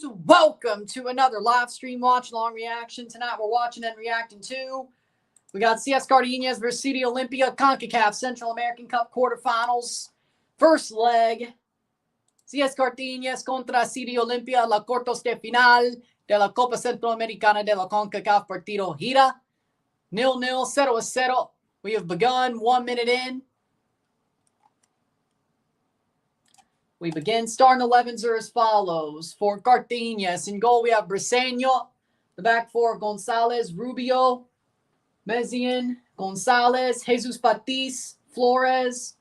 welcome to another live stream watch-along reaction. Tonight we're watching and reacting to, we got CS Cartaginés versus CD Olimpia, CONCACAF Central American Cup quarterfinals. First leg, CS Cartaginés contra CD Olimpia, la cuartos de final de la Copa Centroamericana de la CONCACAF partido gira. 0-0, 0-0. We have begun 1 minute in. We begin. Starting 11s are as follows. For Cartaginés, in goal we have Briseño. The back four, Gonzalez, Rubio, Mezian, Gonzalez, Jesus Patis, Flores,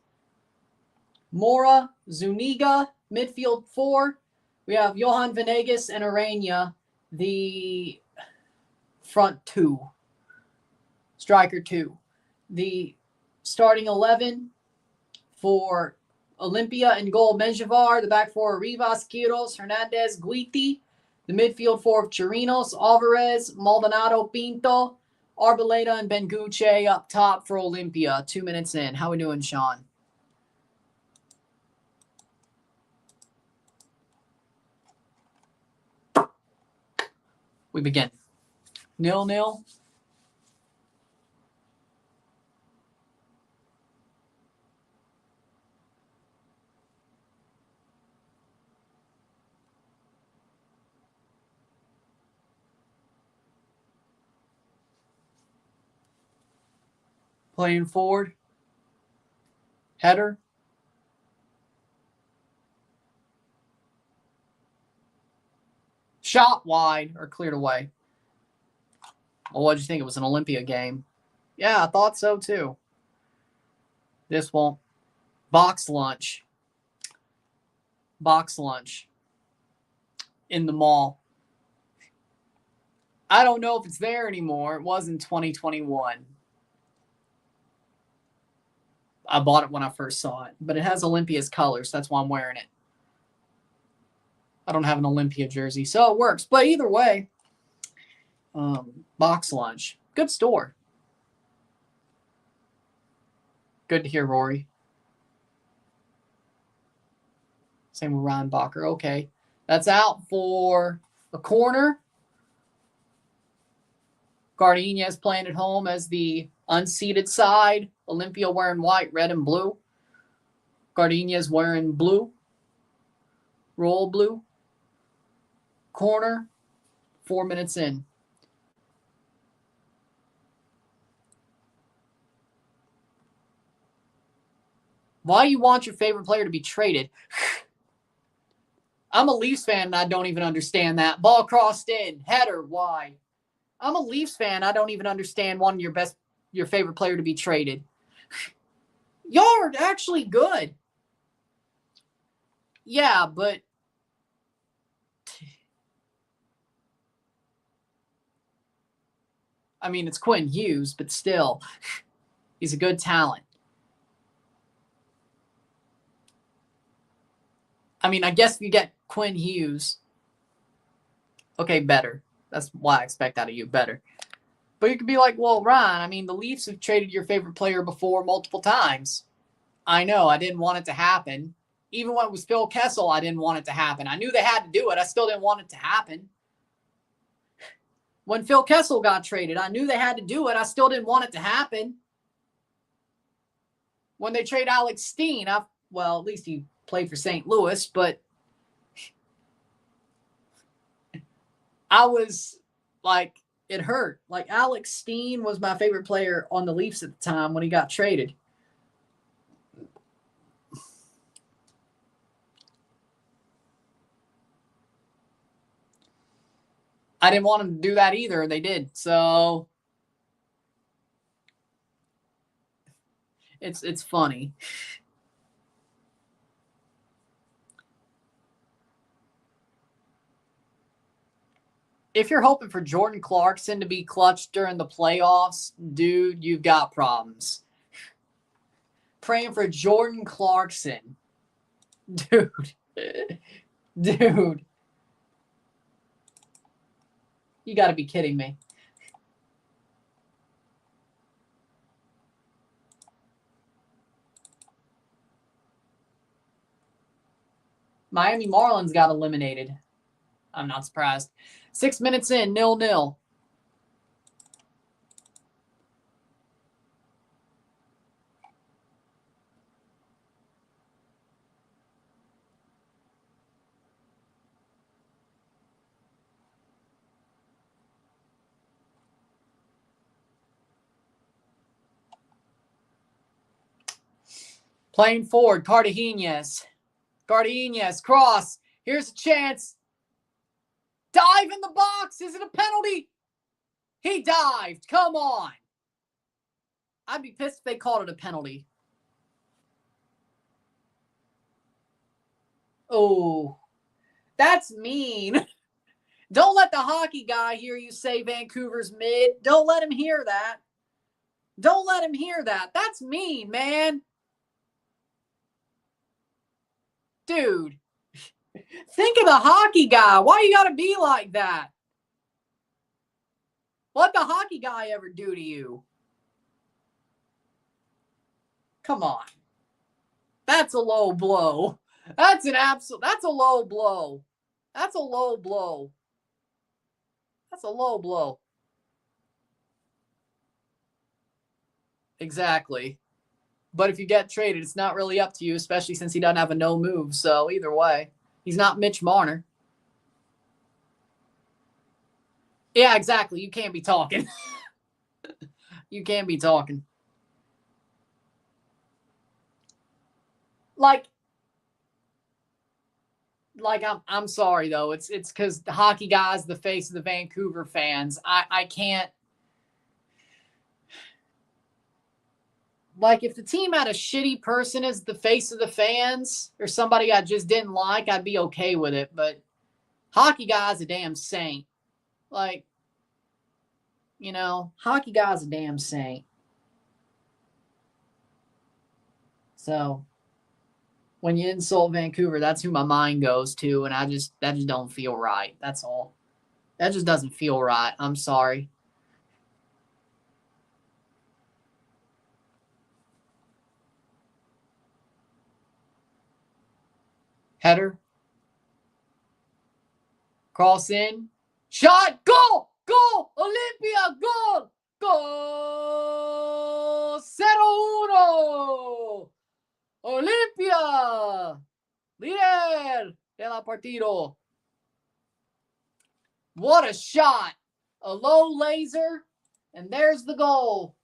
Mora, Zuniga. Midfield four, we have Johan Venegas and Arena, the front two. Striker two. The starting 11 for Olimpia in goal, Menjivar. The back four, Rivas, Quiros, Hernandez, Guiti. The midfield four of Chirinos, Alvarez, Maldonado, Pinto, Arboleda, and Benguche up top for Olimpia. 2 minutes in. How we doing, Sean? We begin. 0-0. Playing forward. Header. Shot wide or cleared away. Well, what did you think? It was an Olimpia game. Yeah, I thought so too. This won't. Box lunch. Box lunch. In the mall. I don't know if it's there anymore. It was in 2021. I bought it when I first saw it, but it has Olympia's colors. That's why I'm wearing it. I don't have an Olimpia jersey, so it works. But either way, box lunch. Good store. Good to hear, Rory. Same with Ryan Bacher. Okay. That's out for a corner. Cartaginés playing at home as the unseeded side. Olimpia wearing white, red, and blue. Cartaginés wearing blue. Royal blue. Corner. 4 minutes in. Why you want your favorite player to be traded? I'm a Leafs fan and I don't even understand that. Ball crossed in. Header. Why? I'm a Leafs fan. I don't even understand wanting your favorite player to be traded. Y'all are actually good. Yeah, but I mean, it's Quinn Hughes, but still, he's a good talent. I mean, I guess if you get Quinn Hughes, okay, better. That's why I expect out of you, better. But you could be like, well, Ryan, I mean, the Leafs have traded your favorite player before multiple times. I know, I didn't want it to happen. Even when it was Phil Kessel, I didn't want it to happen. I knew they had to do it. I still didn't want it to happen. When Phil Kessel got traded, I knew they had to do it. I still didn't want it to happen. When they trade Alex Steen, well, at least he played for St. Louis, but I was like, it hurt. Like, Alex Steen was my favorite player on the Leafs at the time when he got traded. I didn't want them to do that either, and they did. So it's funny. If you're hoping for Jordan Clarkson to be clutch during the playoffs, dude, you've got problems. Praying for Jordan Clarkson. Dude. Dude. You got to be kidding me. Miami Marlins got eliminated. I'm not surprised. 6 minutes in, 0-0. Playing forward, Cartaginés. Cartaginés, cross. Here's a chance. Dive in the box. Is it a penalty? He dived. Come on. I'd be pissed if they called it a penalty. Oh, that's mean. Don't let the hockey guy hear you say Vancouver's mid. Don't let him hear that. Don't let him hear that. That's mean, man. Dude, think of the hockey guy. Why you gotta be like that? What the hockey guy ever do to you? Come on. That's a low blow. That's a low blow. That's a low blow. That's a low blow. Exactly. But if you get traded, it's not really up to you, especially since he doesn't have a no move. So either way, he's not Mitch Marner. Yeah, exactly. You can't be talking. You can't be talking. Like I'm sorry though. It's because the hockey guy's the face of the Vancouver fans. I can't. Like, if the team had a shitty person as the face of the fans or somebody I just didn't like, I'd be okay with it. But hockey guy's a damn saint. Like, you know, hockey guy's a damn saint. So when you insult Vancouver, that's who my mind goes to, and that just don't feel right. That's all. That just doesn't feel right. I'm sorry. Header. Cross in. Shot. Goal! Goal! Olimpia! Goal! Goal! 0-1! Olimpia! Líder del partido. What a shot. A low laser. And there's the goal.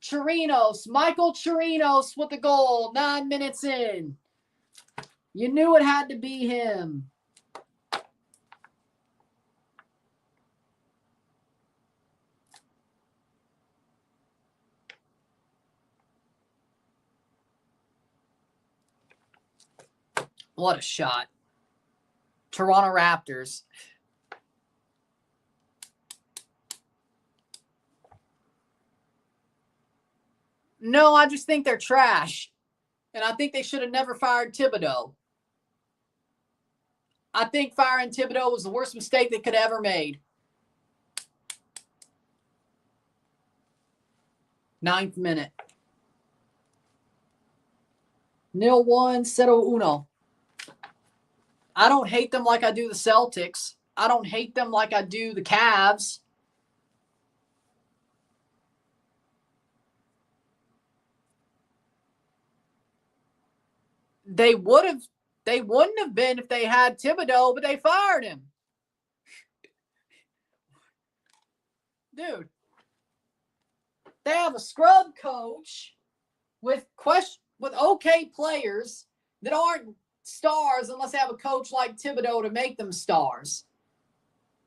Chirinos. Michael Chirinos with the goal. 9 minutes in. You knew it had to be him. What a shot. Toronto Raptors. No, I just think they're trash. And I think they should have never fired Thibodeau. I think firing Thibodeau was the worst mistake they could have ever made. 9th minute. 0-1, 0-1. I don't hate them like I do the Celtics. I don't hate them like I do the Cavs. They wouldn't have been if they had Thibodeau, but they fired him. Dude, they have a scrub coach with okay players that aren't stars unless they have a coach like Thibodeau to make them stars.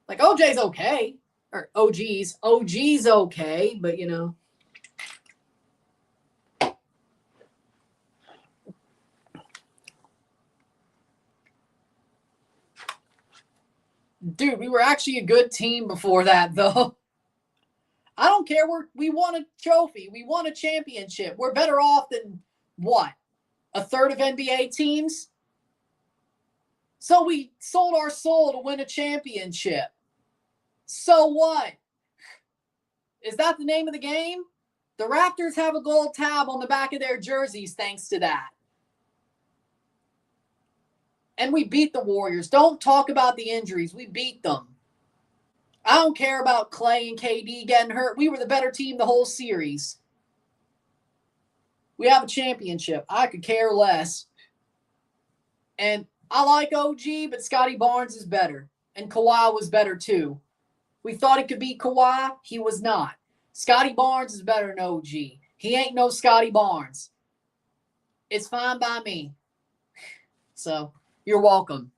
Like, OJ's okay. Or OG's. OG's okay, but, you know. Dude, we were actually a good team before that, though. I don't care. We won a trophy. We won a championship. We're better off than, what, a third of NBA teams? So we sold our soul to win a championship. So what? Is that the name of the game? The Raptors have a gold tab on the back of their jerseys thanks to that. And we beat the Warriors. Don't talk about the injuries. We beat them. I don't care about Clay and KD getting hurt. We were the better team the whole series. We have a championship. I could care less. And I like OG, but Scotty Barnes is better. And Kawhi was better too. We thought it could be Kawhi. He was not. Scotty Barnes is better than OG. He ain't no Scotty Barnes. It's fine by me. So, you're welcome.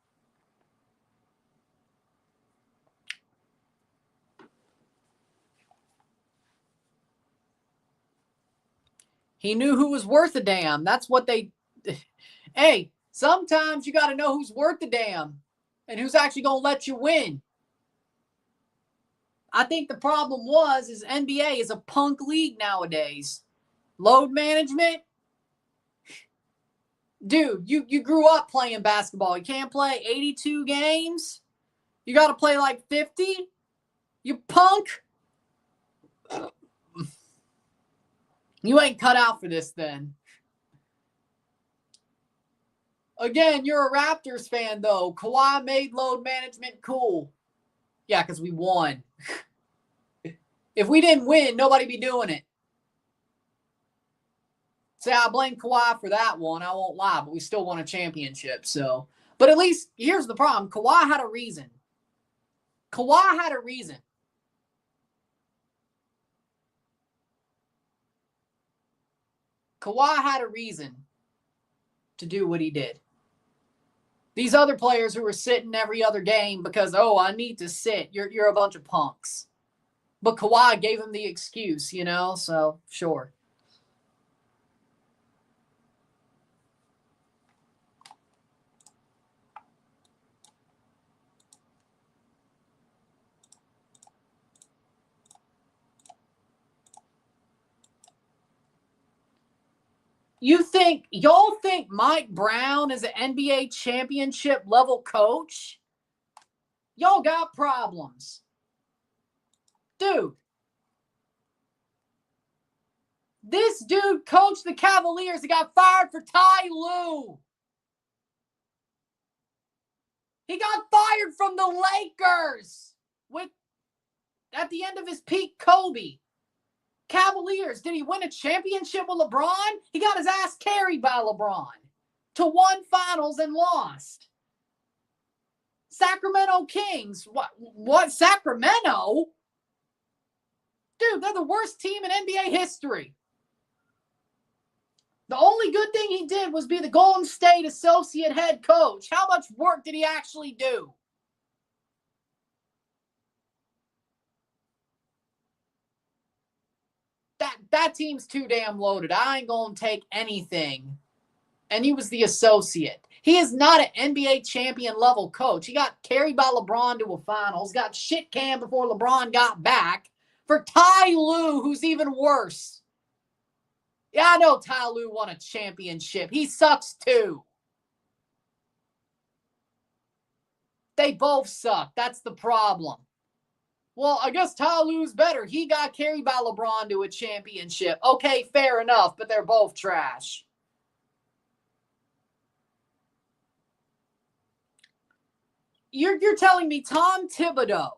He knew who was worth a damn. That's what they... Hey, sometimes you got to know who's worth a damn and who's actually going to let you win. I think the problem is NBA is a punk league nowadays. Load management. Dude, you grew up playing basketball. You can't play 82 games. You got to play like 50. You punk. You ain't cut out for this then. Again, you're a Raptors fan, though. Kawhi made load management cool. Yeah, because we won. If we didn't win, nobody'd be doing it. Say, I blame Kawhi for that one. I won't lie, but we still won a championship. So, but at least, here's the problem. Kawhi had a reason. Kawhi had a reason. Kawhi had a reason to do what he did. These other players who were sitting every other game because, oh, I need to sit. You're a bunch of punks. But Kawhi gave him the excuse, you know, so sure. Y'all think Mike Brown is an NBA championship level coach? Y'all got problems. Dude. This dude coached the Cavaliers and got fired for Ty Lue. He got fired from the Lakers at the end of his peak Kobe. Cavaliers, did he win a championship with LeBron? He got his ass carried by LeBron to one finals and lost. Sacramento Kings. What? Sacramento? Dude, they're the worst team in NBA history. The only good thing he did was be the Golden State associate head coach. How much work did he actually do? That team's too damn loaded. I ain't going to take anything. And he was the associate. He is not an NBA champion level coach. He got carried by LeBron to a finals, got shit canned before LeBron got back for Ty Lue, who's even worse. Yeah, I know Ty Lue won a championship. He sucks too. They both suck. That's the problem. Well, I guess Ty Lue's better. He got carried by LeBron to a championship. Okay, fair enough, but they're both trash. You're telling me Tom Thibodeau.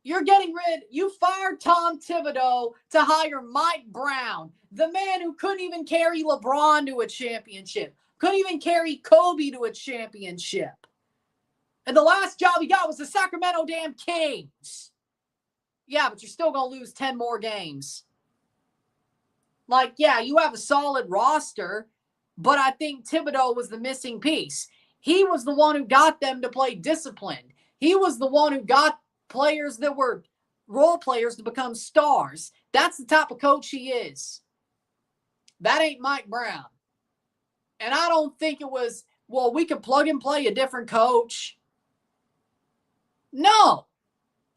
You fired Tom Thibodeau to hire Mike Brown, the man who couldn't even carry LeBron to a championship, couldn't even carry Kobe to a championship. And the last job he got was the Sacramento damn Kings. Yeah, but you're still going to lose 10 more games. Like, yeah, you have a solid roster, but I think Thibodeau was the missing piece. He was the one who got them to play disciplined. He was the one who got players that were role players to become stars. That's the type of coach he is. That ain't Mike Brown. And I don't think it was, well, we could plug and play a different coach. No.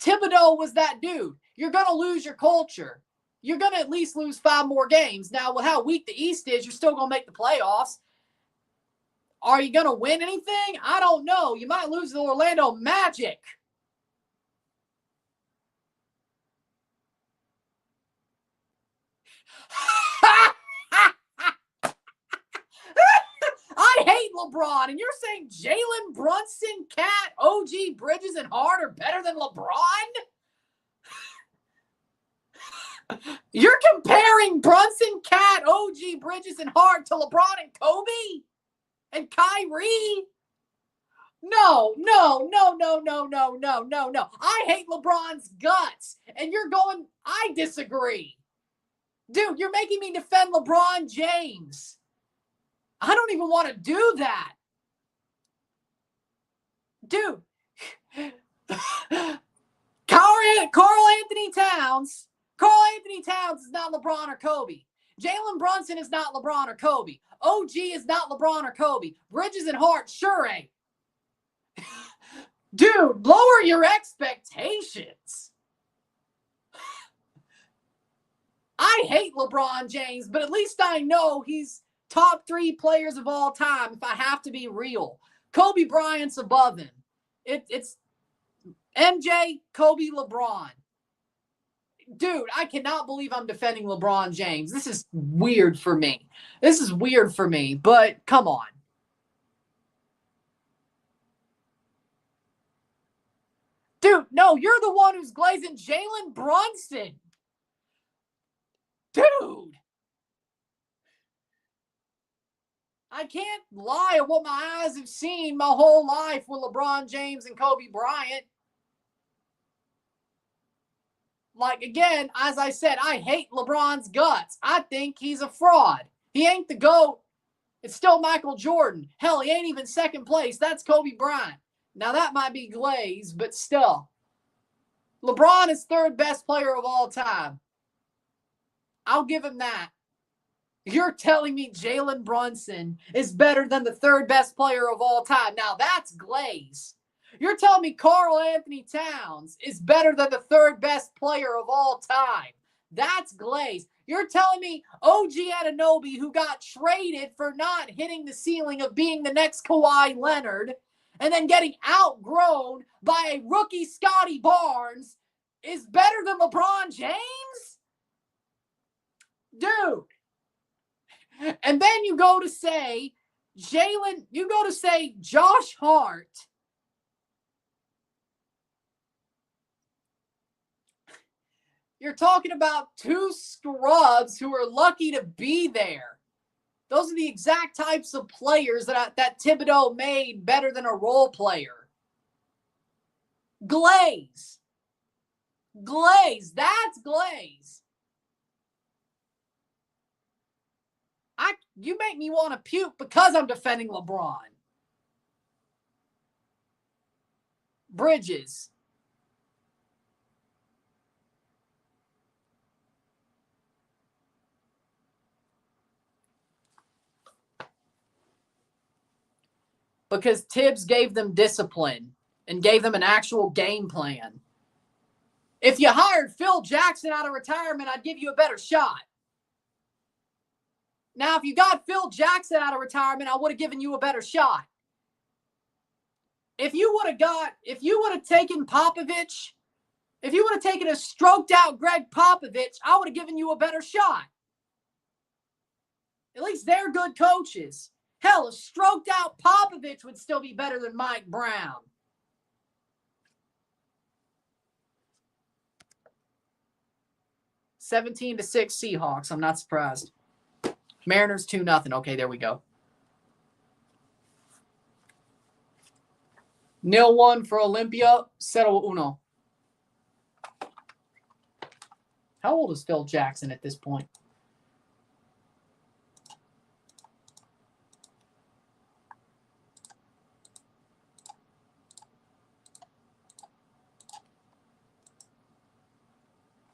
Thibodeau was that dude. You're going to lose your culture. You're going to at least lose 5 more games. Now, with how weak the East is, you're still going to make the playoffs. Are you going to win anything? I don't know. You might lose the Orlando Magic. I hate hate LeBron, and you're saying Jalen Brunson, Cat, OG, Bridges, and Hart are better than LeBron? You're comparing Brunson, Cat, OG, Bridges, and Hart to LeBron and Kobe and Kyrie? No. I hate LeBron's guts, and you're going, I disagree. Dude, you're making me defend LeBron James. I don't even want to do that. Dude. Carl Anthony Towns is not LeBron or Kobe. Jalen Brunson is not LeBron or Kobe. OG is not LeBron or Kobe. Bridges and Hart sure ain't. Dude, lower your expectations. I hate LeBron James, but at least I know he's top 3 players of all time if I have to be real. Kobe Bryant's above him. It's MJ, Kobe, LeBron. Dude, I cannot believe I'm defending LeBron James. This is weird for me. But come on. Dude, no, you're the one who's glazing Jalen Brunson. Dude. I can't lie at what my eyes have seen my whole life with LeBron James and Kobe Bryant. Like, again, as I said, I hate LeBron's guts. I think he's a fraud. He ain't the GOAT. It's still Michael Jordan. Hell, he ain't even second place. That's Kobe Bryant. Now, that might be glazed, but still. LeBron is third best player of all time. I'll give him that. You're telling me Jalen Brunson is better than the third best player of all time. Now, that's glaze. You're telling me Karl Anthony Towns is better than the third best player of all time. That's glaze. You're telling me OG Anunoby, who got traded for not hitting the ceiling of being the next Kawhi Leonard, and then getting outgrown by a rookie Scotty Barnes, is better than LeBron James? Dude. And then you go to say Josh Hart. You're talking about 2 scrubs who are lucky to be there. Those are the exact types of players that Thibodeau made better than a role player. Glaze. That's glaze. You make me want to puke because I'm defending LeBron. Bridges. Because Tibbs gave them discipline and gave them an actual game plan. If you hired Phil Jackson out of retirement, I'd give you a better shot. Now, if you got Phil Jackson out of retirement, I would have given you a better shot. If you would have taken Popovich, if you would have taken a stroked out Greg Popovich, I would have given you a better shot. At least they're good coaches. Hell, a stroked out Popovich would still be better than Mike Brown. $17-6 Seahawks. I'm not surprised. Mariners 2-0. Okay, there we go. 0-1 for Olimpia. 0-1. How old is Phil Jackson at this point?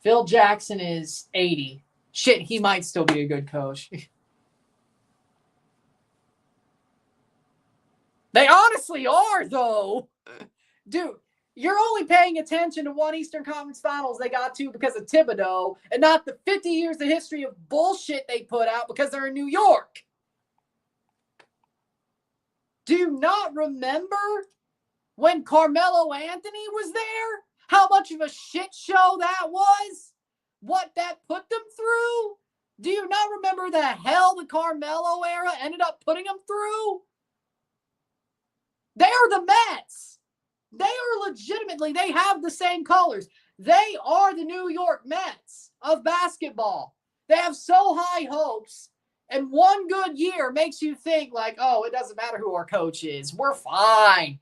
Phil Jackson is 80. Shit, he might still be a good coach. They honestly are, though. Dude, you're only paying attention to one Eastern Conference Finals they got to because of Thibodeau and not the 50 years of history of bullshit they put out because they're in New York. Do you not remember when Carmelo Anthony was there? How much of a shit show that was? What that put them through? Do you not remember the hell the Carmelo era ended up putting them through? They are the Mets. They are legitimately, they have the same colors. They are the New York Mets of basketball. They have so high hopes, and one good year makes you think like, oh, it doesn't matter who our coach is. We're fine.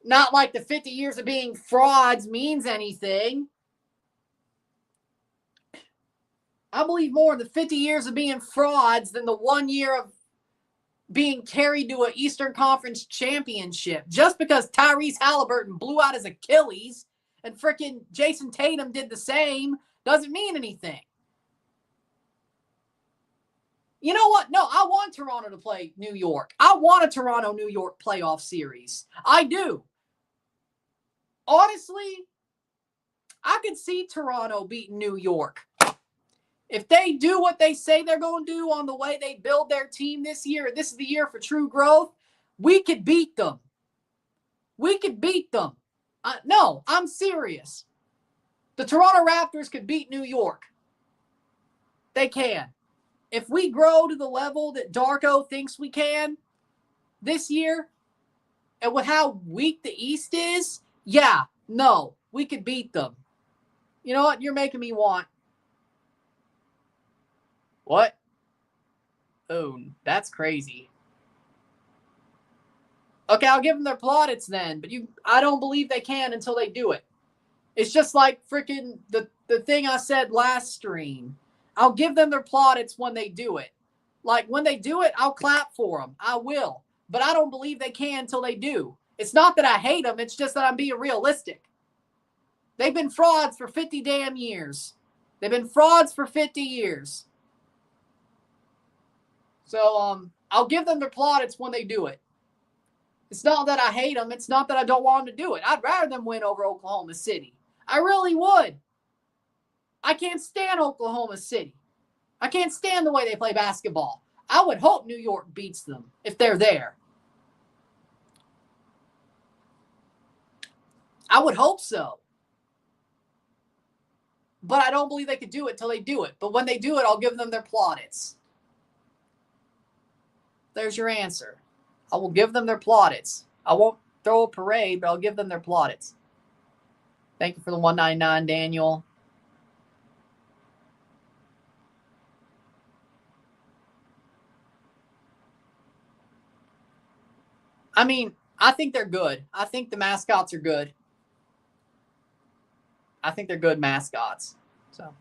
Not like the 50 years of being frauds means anything. I believe more in the 50 years of being frauds than the 1 year of being carried to an Eastern Conference championship. Just because Tyrese Halliburton blew out his Achilles and freaking Jason Tatum did the same doesn't mean anything. You know what? No, I want Toronto to play New York. I want a Toronto-New York playoff series. I do. Honestly, I could see Toronto beating New York. If they do what they say they're going to do on the way they build their team this year, this is the year for true growth, we could beat them. We could beat them. No, I'm serious. The Toronto Raptors could beat New York. They can. If we grow to the level that Darko thinks we can this year, and with how weak the East is, yeah, no, we could beat them. You know what? You're making me want. What? Oh, that's crazy. Okay, I'll give them their plaudits then, but I don't believe they can until they do it. It's just like freaking the thing I said last stream. I'll give them their plaudits when they do it. Like, when they do it, I'll clap for them. I will. But I don't believe they can until they do. It's not that I hate them. It's just that I'm being realistic. They've been frauds for 50 damn years. They've been frauds for 50 years. So, I'll give them their plaudits when they do it. It's not that I hate them. It's not that I don't want them to do it. I'd rather them win over Oklahoma City. I really would. I can't stand Oklahoma City. I can't stand the way they play basketball. I would hope New York beats them if they're there. I would hope so. But I don't believe they could do it till they do it. But when they do it, I'll give them their plaudits. There's your answer. I will give them their plaudits. I won't throw a parade, but I'll give them their plaudits. Thank you for the 199, Daniel. I mean, I think they're good. I think the mascots are good. I think they're good mascots. So.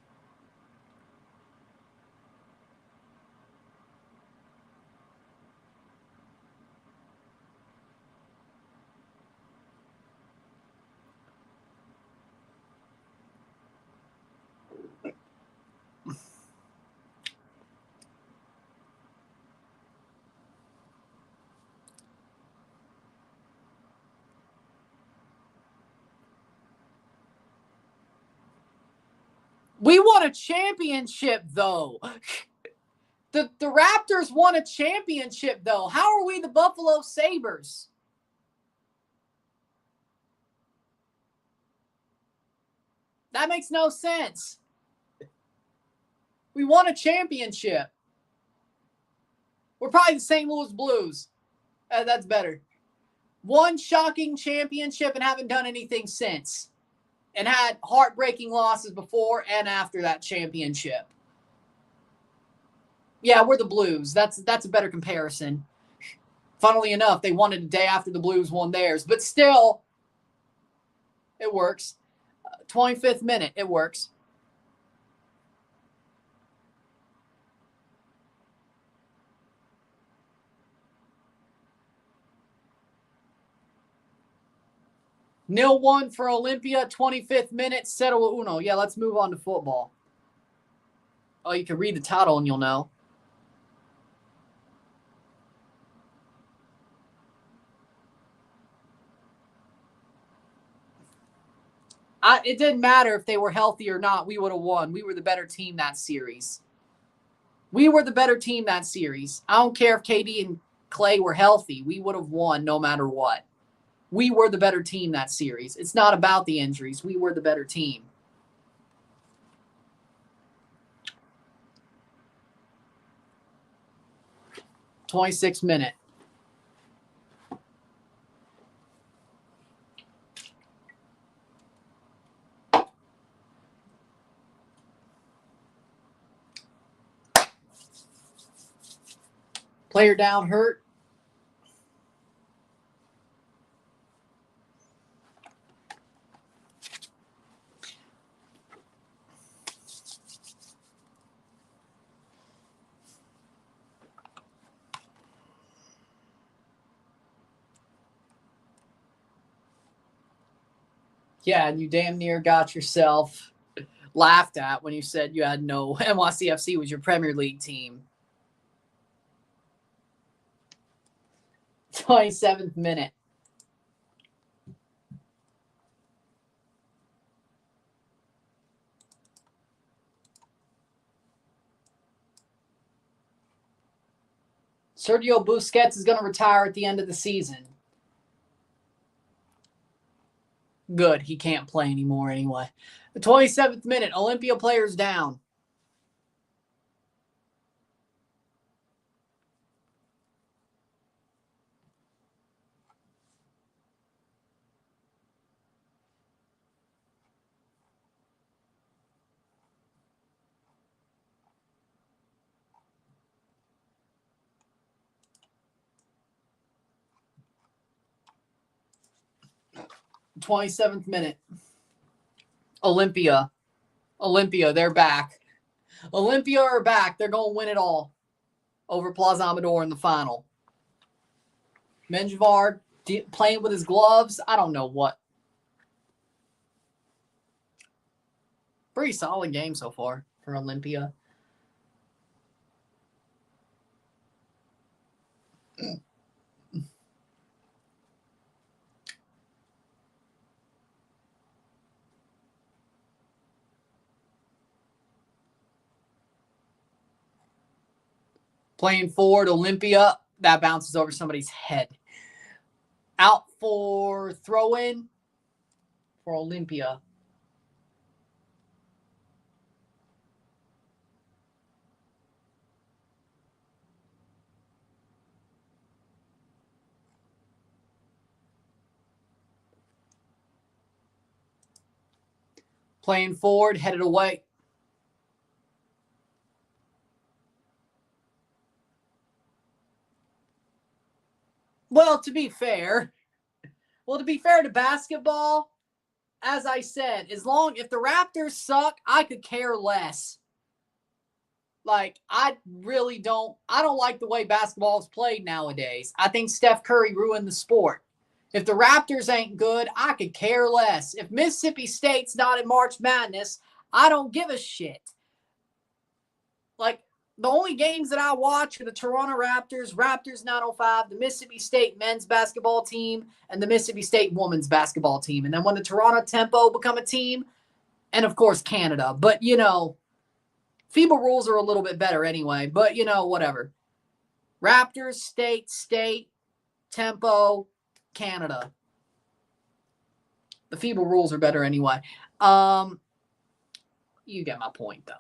We won a championship, though. The Raptors won a championship, though. How are we the Buffalo Sabres? That makes no sense. We won a championship. We're probably the St. Louis Blues. That's better. One shocking championship and haven't done anything since. And had heartbreaking losses before and after that championship. Yeah, we're the Blues. That's a better comparison. Funnily enough, they won it a day after the Blues won theirs. But still, it works. 25th minute, it works. Nil 1 for Olimpia, 25th minute, 0-1. Yeah, let's move on to football. Oh, you can read the title and you'll know. It didn't matter if they were healthy or not. We would have won. We were the better team that series. We were the better team that series. I don't care if KD and Clay were healthy. We would have won no matter what. We were the better team that series. It's not about the injuries. We were the better team. '26th minute. Player down hurt. Yeah, and you damn near got yourself laughed at when you said you had no NYCFC was your Premier League team. 27th minute. Sergio Busquets is going to retire at the end of the season. Good. He can't play anymore anyway. The 27th minute. Olimpia players down. The 27th minute. Olimpia, they're back. Olimpia are back. They're going to win it all over Plaza Amador in the final. Menjivar playing with his gloves. I don't know what. Pretty solid game so far for Olimpia. Playing forward, Olimpia. That bounces over somebody's head. Out for throw-in for Olimpia. Playing forward, headed away. Well, to be fair to basketball, as I said, if the Raptors suck, I could care less. Like, I don't like the way basketball is played nowadays. I think Steph Curry ruined the sport. If the Raptors ain't good, I could care less. If Mississippi State's not in March Madness, I don't give a shit. Like, the only games that I watch are the Toronto Raptors 905, the Mississippi State men's basketball team, and the Mississippi State women's basketball team. And then when the Toronto Tempo become a team, and of course Canada. But, FIBA rules are a little bit better anyway. But, whatever. Raptors, State, Tempo, Canada. The FIBA rules are better anyway. You get my point, though.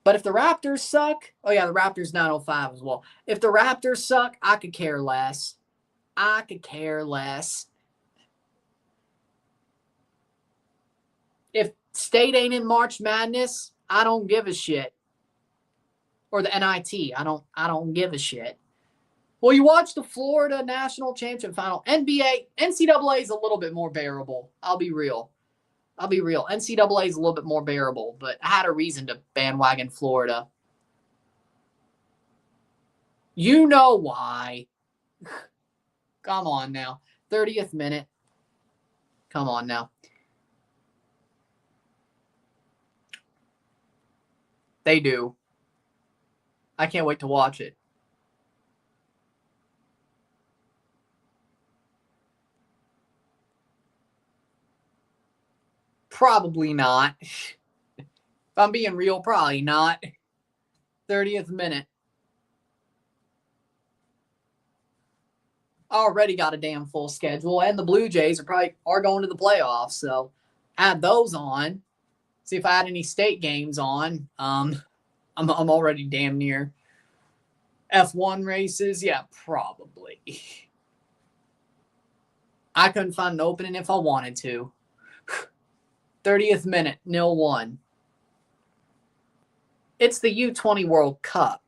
But if the Raptors suck, the Raptors 905 as well. If the Raptors suck, I could care less. If State ain't in March Madness, I don't give a shit. Or the NIT, I don't give a shit. Well, you watch the Florida National Championship Final. NCAA is a little bit more bearable. I'll be real. NCAA is a little bit more bearable, but I had a reason to bandwagon Florida. You know why. Come on now. 30th minute. Come on now. They do. I can't wait to watch it. Probably not. If I'm being real, probably not. 30th minute. Already got a damn full schedule, and the Blue Jays are going to the playoffs, so add those on. See if I had any state games on. I'm already damn near. F1 races, yeah, probably. I couldn't find an opening if I wanted to. 30th minute, 0-1. It's the U20 World Cup.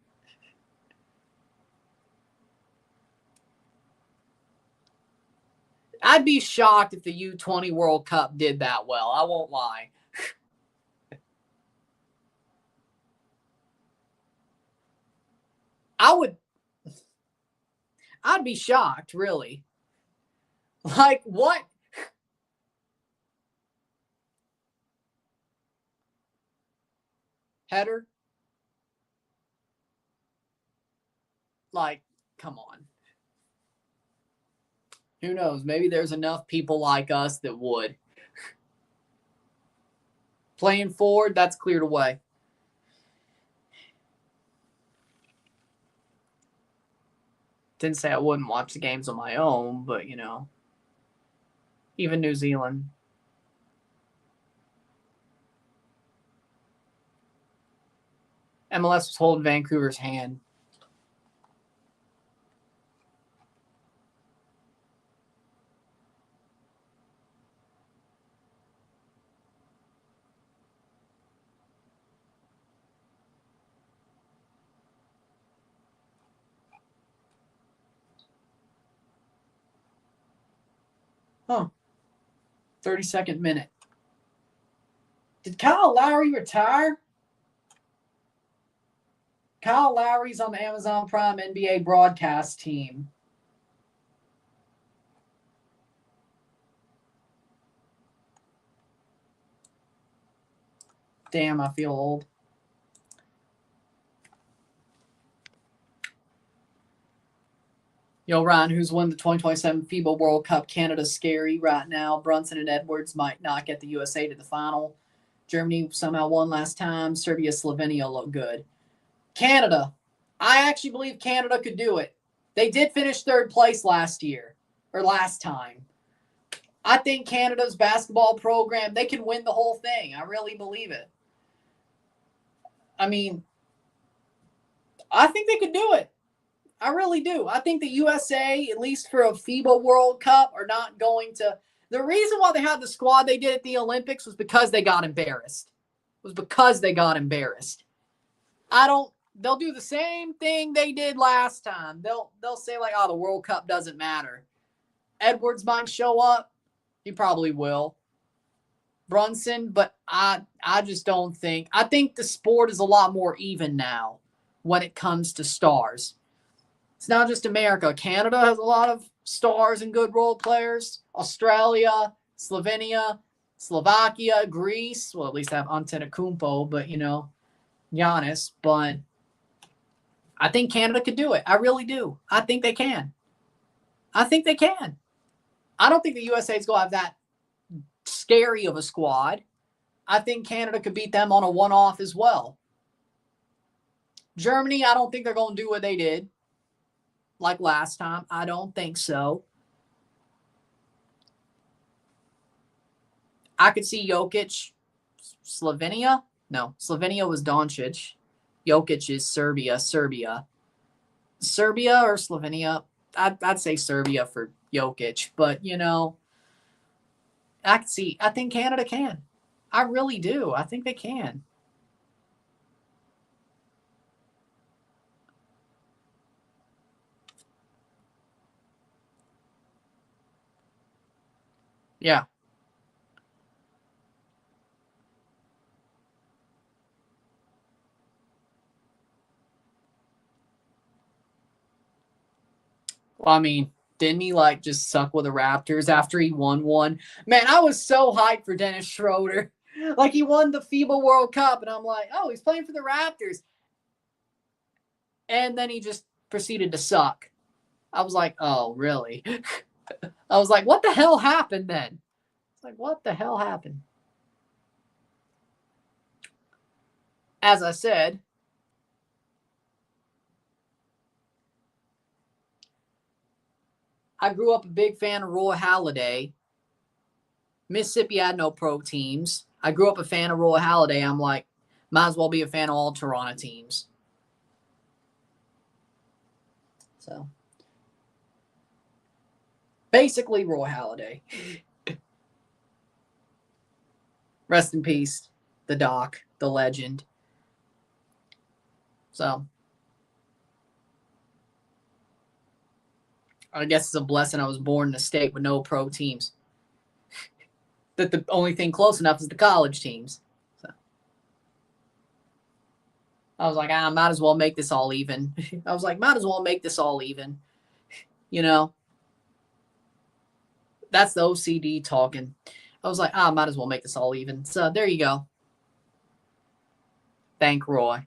I'd be shocked if the U20 World Cup did that well. I won't lie. I'd be shocked, really. Like, what? Header? Like, come on. Who knows? Maybe there's enough people like us that would. Playing forward, that's cleared away. Didn't say I wouldn't watch the games on my own, but, you know, even New Zealand. MLS was holding Vancouver's hand. Huh. 32nd minute. Did Kyle Lowry retire? Kyle Lowry's on the Amazon Prime NBA broadcast team. Damn, I feel old. Yo, Ryan, who's won the 2027 FIBA World Cup? Canada's scary right now. Brunson and Edwards might not get the USA to the final. Germany somehow won last time. Serbia, Slovenia look good. Canada. I actually believe Canada could do it. They did finish third place last time. I think Canada's basketball program, they can win the whole thing. I really believe it. I mean, I think they could do it. I really do. I think the USA, at least for a FIBA World Cup, are not going to. The reason why they had the squad they did at the Olympics was because they got embarrassed. They'll do the same thing they did last time. They'll say like, oh, the World Cup doesn't matter. Edwards might show up. He probably will. Brunson, but I just don't think. I think the sport is a lot more even now when it comes to stars. It's not just America. Canada has a lot of stars and good role players. Australia, Slovenia, Slovakia, Greece. Well, at least have Antetokounmpo, but, you know, Giannis. But I think Canada could do it. I really do. I think they can. I don't think the USA is going to have that scary of a squad. I think Canada could beat them on a one-off as well. Germany, I don't think they're going to do what they did like last time. I don't think so. I could see Jokic. Slovenia? No, Slovenia was Doncic. Jokic is Serbia. Serbia or Slovenia? I'd say Serbia for Jokic. But, you know, I think Canada can. I really do. I think they can. Yeah. Well, I mean, didn't he like just suck with the Raptors after he won one? Man, I was so hyped for Dennis Schroeder. Like he won the FIBA World Cup, and I'm like, oh, he's playing for the Raptors. And then he just proceeded to suck. I was like, oh, really? I was like, what the hell happened then? It's like, what the hell happened? As I said, I grew up a big fan of Roy Halladay. Mississippi had no pro teams. I grew up a fan of Roy Halladay. I'm like, might as well be a fan of all Toronto teams. So, basically, Roy Halladay. Rest in peace, the Doc, the legend. So, I guess it's a blessing I was born in a state with no pro teams. That the only thing close enough is the college teams. So I was like, I might as well make this all even. I was like, might as well make this all even. You know, that's the OCD talking. I was like, might as well make this all even. So there you go. Thank Roy.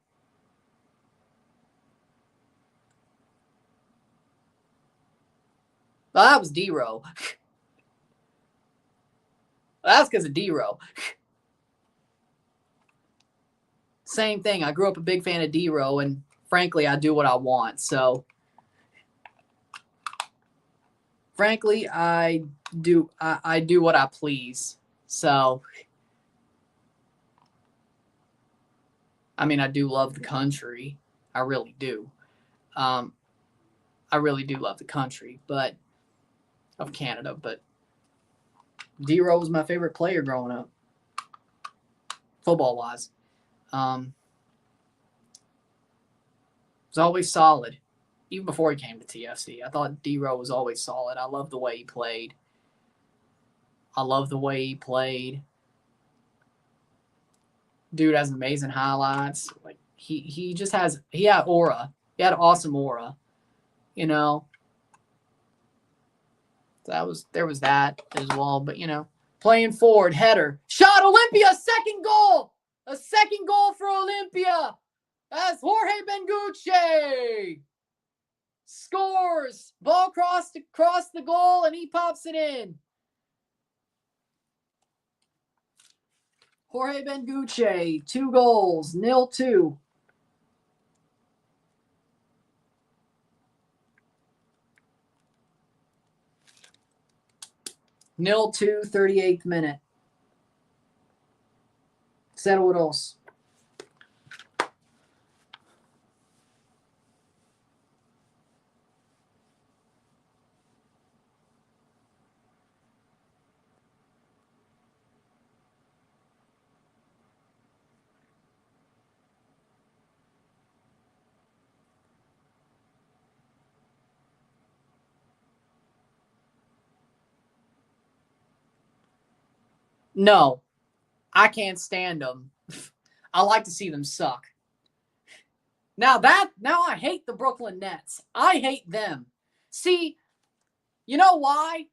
Well, that was D-Row. That's because of D-Row. Same thing. I grew up a big fan of D-Row, and frankly, I do what I want. So, frankly, I do what I please. So, I mean, I do love the country. I really do. I really do love the country, but of Canada. But D-Row was my favorite player growing up, football-wise. Was always solid, even before he came to TFC. I thought D-Row was always solid. I love the way he played. Dude has amazing highlights. Like he had aura. He had awesome aura. You know. There was that as well. But playing forward, header, shot, Olimpia, second goal. A second goal for Olimpia. As Jorge Benguche scores. Ball crossed across the goal, and he pops it in. Jorge Benguche, 2 goals, 0-2. Nil 2, 38th minute. Saludos. No, I can't stand them. I like to see them suck. Now I hate the Brooklyn Nets. I hate them. See, you know why?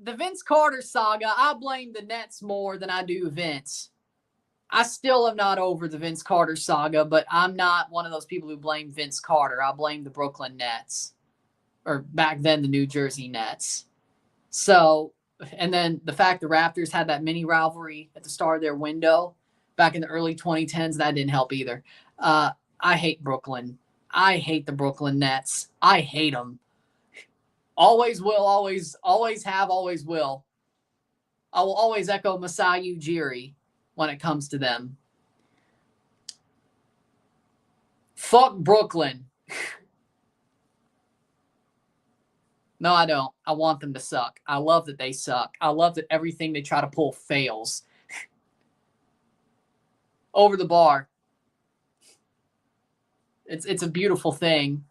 The Vince Carter saga, I blame the Nets more than I do Vince. I still am not over the Vince Carter saga, but I'm not one of those people who blame Vince Carter. I blame the Brooklyn Nets. Or back then, the New Jersey Nets. So, and then the fact the Raptors had that mini rivalry at the start of their window back in the early 2010s, that didn't help either. I hate Brooklyn. I hate the Brooklyn Nets. I hate them. Always will, always have, always will. I will always echo Masai Ujiri when it comes to them. Fuck Brooklyn. No, I don't. I want them to suck. I love that they suck. I love that everything they try to pull fails. Over the bar. It's a beautiful thing.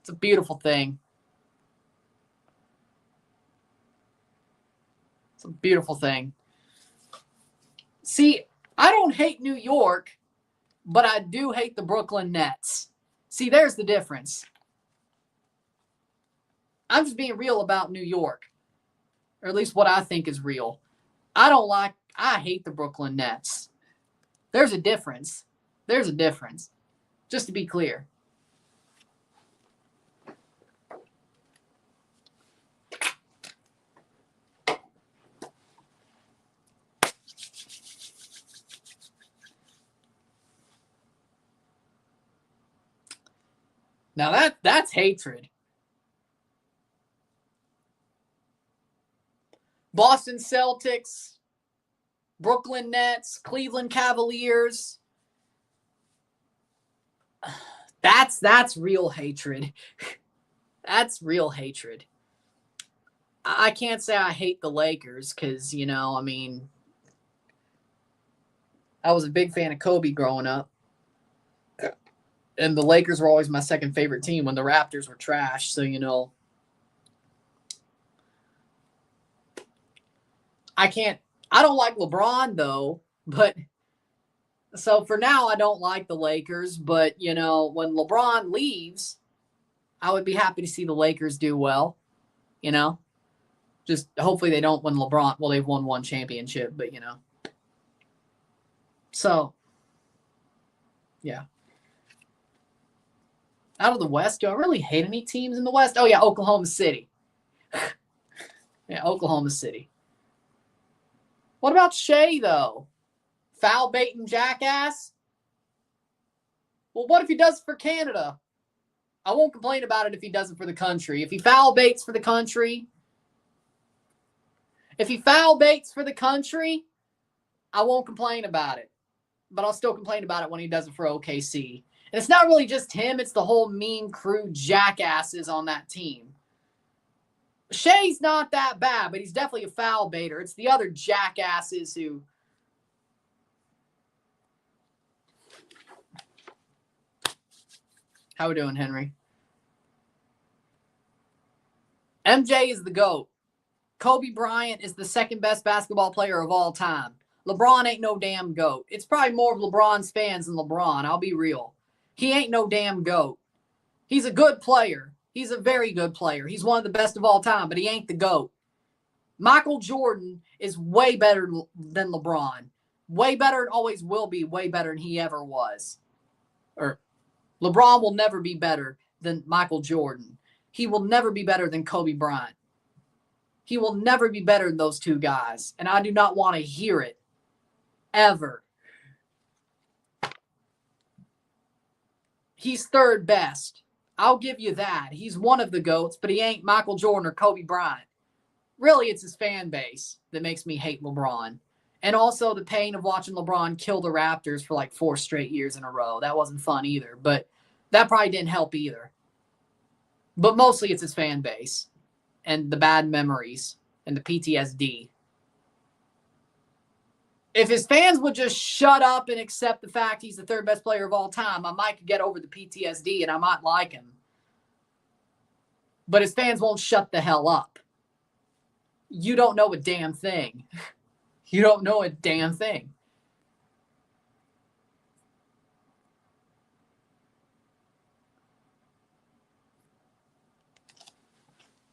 It's a beautiful thing. It's a beautiful thing. See, I don't hate New York, but I do hate the Brooklyn Nets. See, there's the difference. I'm just being real about New York, or at least what I think is real. I hate the Brooklyn Nets. There's a difference. There's a difference. Just to be clear. Now that's hatred. Boston Celtics, Brooklyn Nets, Cleveland Cavaliers. That's real hatred. That's real hatred. I can't say I hate the Lakers because, I mean, I was a big fan of Kobe growing up. And the Lakers were always my second favorite team when the Raptors were trash. So, you know, I don't like LeBron though, but so for now I don't like the Lakers, but you know, when LeBron leaves, I would be happy to see the Lakers do well, you know. Just hopefully they don't win LeBron. Well, they've won one championship, but you know. So, yeah. Out of the West, do I really hate any teams in the West? Oh, yeah, Oklahoma City. Yeah, Oklahoma City. What about Shea, though? Foul baiting jackass? Well, what if he does it for Canada? I won't complain about it if he does it for the country. If he foul baits for the country, I won't complain about it. But I'll still complain about it when he does it for OKC. And it's not really just him, it's the whole mean crew jackasses on that team. Shea's not that bad, but he's definitely a foul baiter. It's the other jackasses who... How we doing, Henry? MJ is the GOAT. Kobe Bryant is the second best basketball player of all time. LeBron ain't no damn GOAT. It's probably more of LeBron's fans than LeBron. I'll be real. He ain't no damn GOAT. He's a good player. He's a very good player. He's one of the best of all time, but he ain't the GOAT. Michael Jordan is way better than LeBron. Way better and always will be way better than he ever was. Or LeBron will never be better than Michael Jordan. He will never be better than Kobe Bryant. He will never be better than those two guys. And I do not want to hear it. Ever. He's third best. I'll give you that. He's one of the GOATs, but he ain't Michael Jordan or Kobe Bryant. Really, it's his fan base that makes me hate LeBron. And also the pain of watching LeBron kill the Raptors for like 4 straight years in a row. That wasn't fun either, but that probably didn't help either. But mostly it's his fan base and the bad memories and the PTSD. If his fans would just shut up and accept the fact he's the third best player of all time, I might get over the PTSD and I might like him. But his fans won't shut the hell up. You don't know a damn thing. You don't know a damn thing.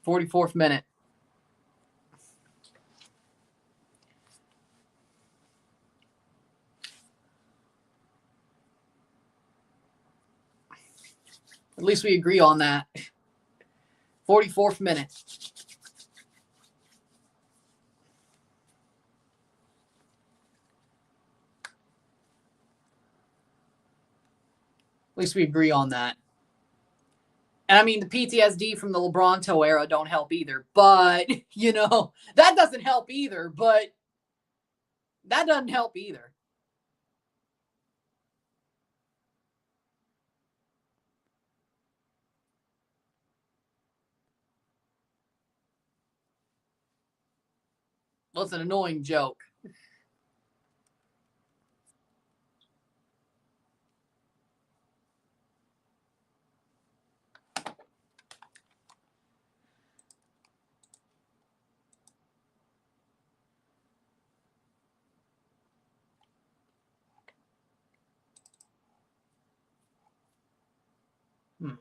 .44th minute. At least we agree on that. 44th minute. At least we agree on that. And I mean, the PTSD from the LeBronto era don't help either. But, you know, that doesn't help either. But that doesn't help either. Well, it's an annoying joke. Hmm.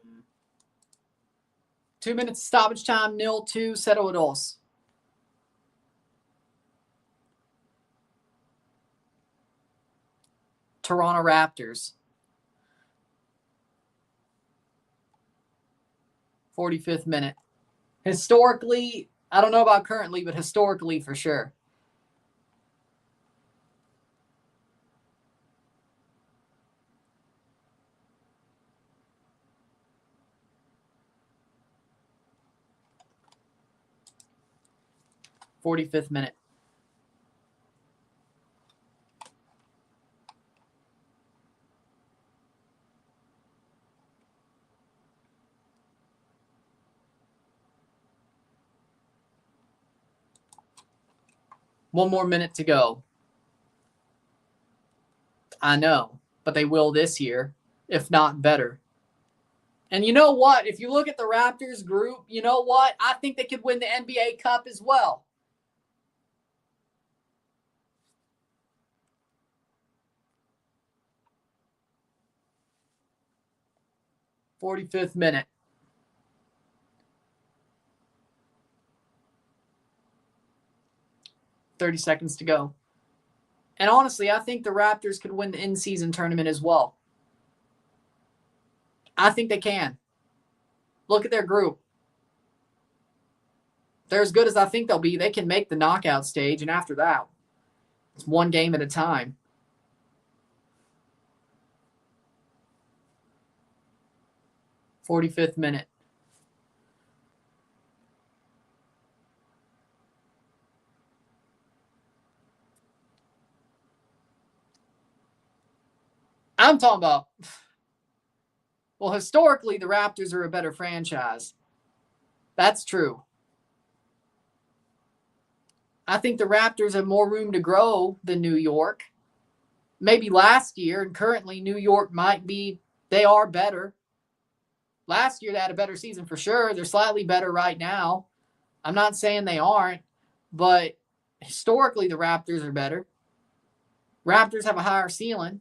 2 minutes stoppage time, 0-2, 0-2. Toronto Raptors. 45th minute. Historically, I don't know about currently, but historically for sure. .45th minute. One more minute to go. I know, but they will this year. if not better. And you know what? If you look at the Raptors group, you know what? I think they could win the NBA Cup as well. "45th minute. 30 seconds to go. And honestly, I think the Raptors could win the in-season tournament as well. I think they can. Look at their group. They're as good as I think they'll be. They can make the knockout stage, and after that, it's one game at a time. "45th minute. I'm talking about, well, historically, the Raptors are a better franchise. That's true. I think the Raptors have more room to grow than New York. Maybe last year, and currently New York might be, they are better. Last year, they had a better season for sure. They're slightly better right now. I'm not saying they aren't, but historically, the Raptors are better. Raptors have a higher ceiling.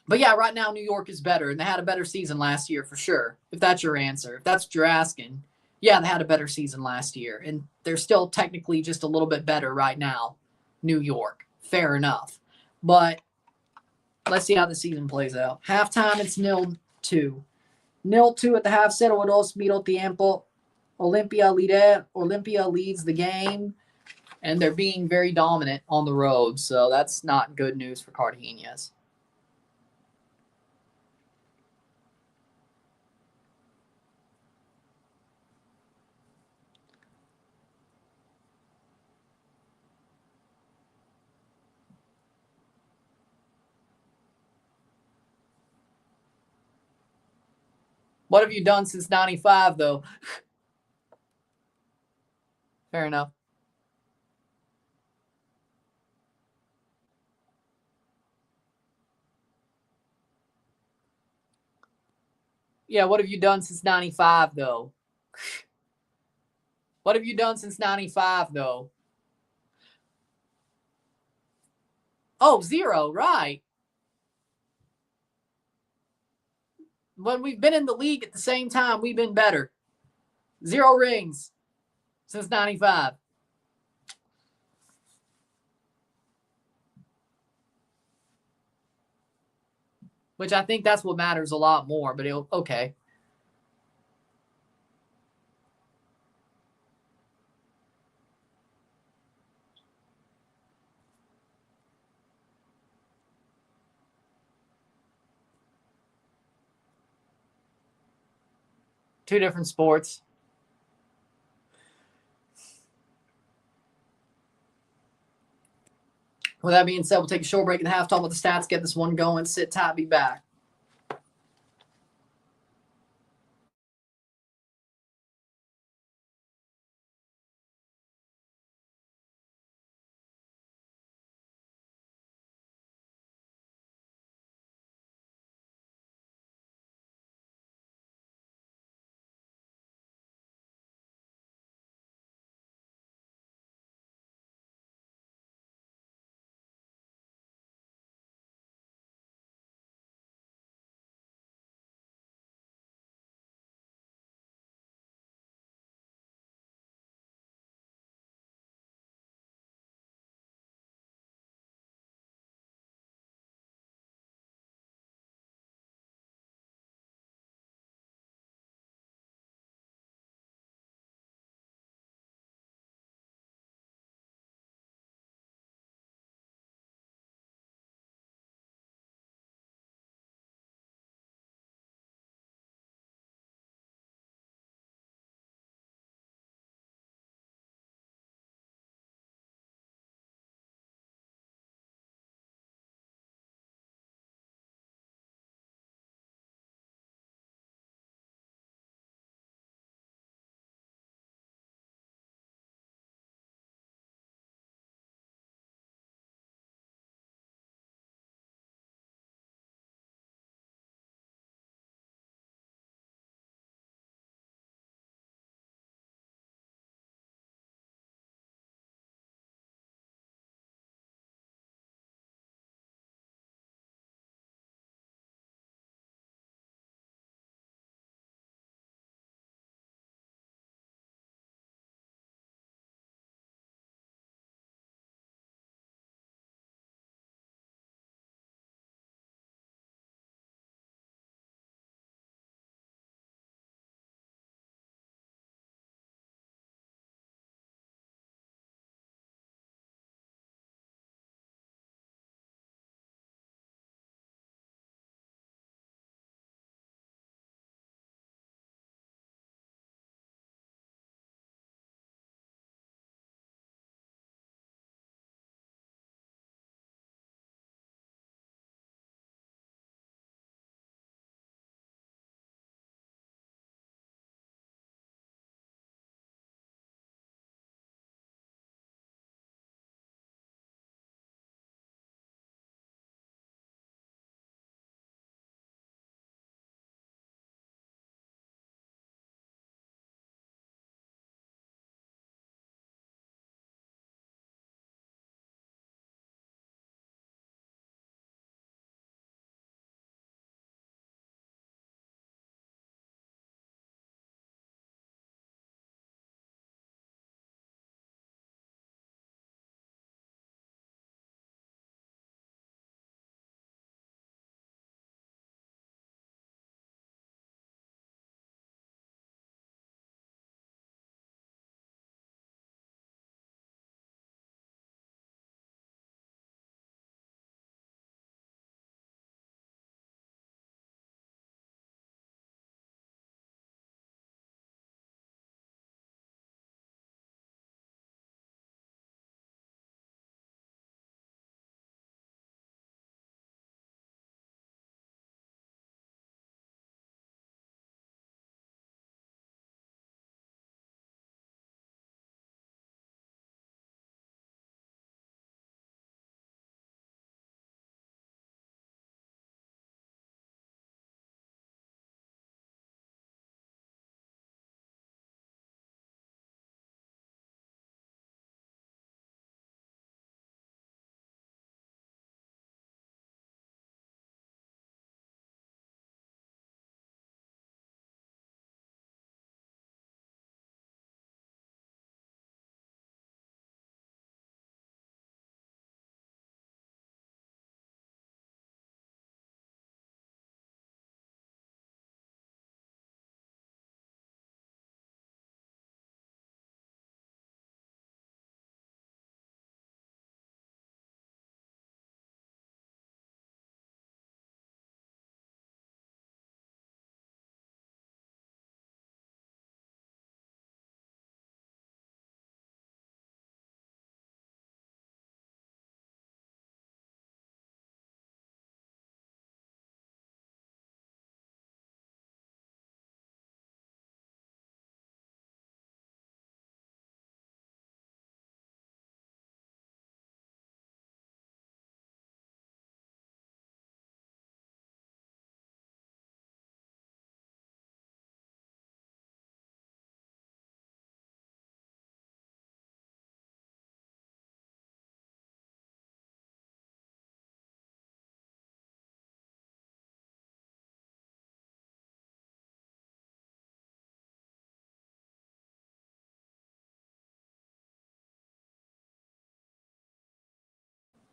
But yeah, right now, New York is better, and they had a better season last year for sure, if that's your answer. If that's what you're asking, yeah, they had a better season last year, and they're still technically just a little bit better right now, New York. Fair enough. But let's see how the season plays out. Halftime, it's 0-2. 0-2 at the half, 0-2 medio tiempo. Olimpia leads the game, and they're being very dominant on the road, so that's not good news for Cartaginés. What have you done since 95, though? Fair enough. Yeah, what have you done since 95, though? What have you done since 95, though? Oh, 0, right. When we've been in the league at the same time, we've been better. 0 rings since 95. Which I think that's what matters a lot more, but okay. Two different sports. With that being said, we'll take a short break in the half, talk about the stats, get this one going, sit tight, be back.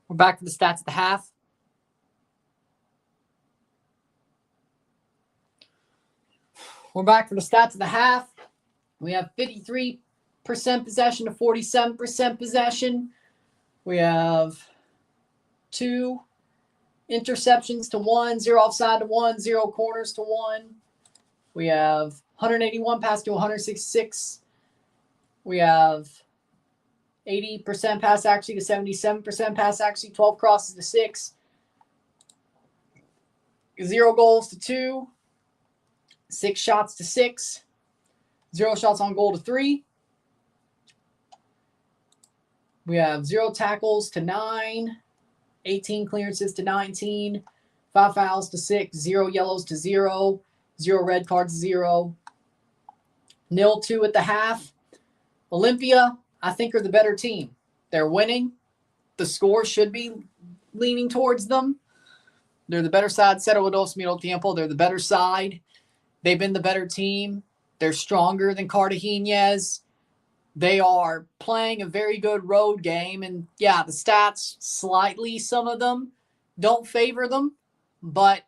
We're back for the stats at the half. We're back for the stats of the half. We have 53% possession to 47% possession. We have 2 interceptions to 1, 0 offside to 1, 0 corners to 1. We have 181 pass to 166. We have 80% pass accuracy to 77% pass accuracy, 12 crosses to 6. 0 goals to 2. 6 shots to 6. 0 shots on goal to 3. We have 0 tackles to 9. 18 clearances to 19. 5 fouls to 6. 0 yellows to 0. 0 red cards to 0. 0-2 at the half. Olimpia, I think, are the better team. They're winning. The score should be leaning towards them. They're the better side. 0-2 medio tiempo. They're the better side. They've been the better team. They're stronger than Cartaginés. They are playing a very good road game. And, yeah, the stats slightly, some of them, don't favor them, but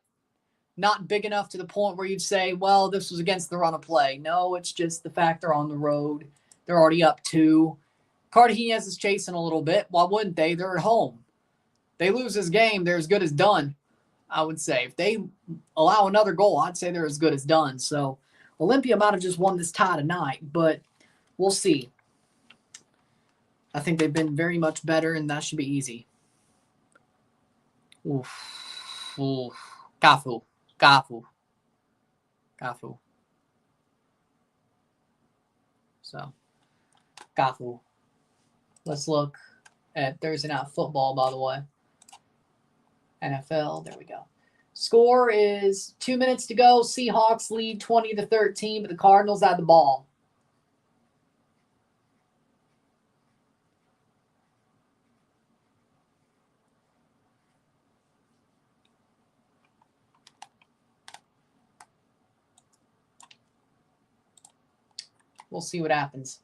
not big enough to the point where you'd say, well, this was against the run of play. No, it's just the fact they're on the road. They're already up 2. Cartaginés is chasing a little bit. Why wouldn't they? They're at home. They lose this game, they're as good as done, I would say. If they allow another goal, I'd say they're as good as done. So Olimpia might have just won this tie tonight, but we'll see. I think they've been very much better, and that should be easy. Oof. Oof. Cafu. So, Cafu. Let's look at Thursday Night Football, by the way. NFL, there we go. Score is 2 minutes to go. Seahawks lead 20-13, but the Cardinals had the ball. We'll see what happens.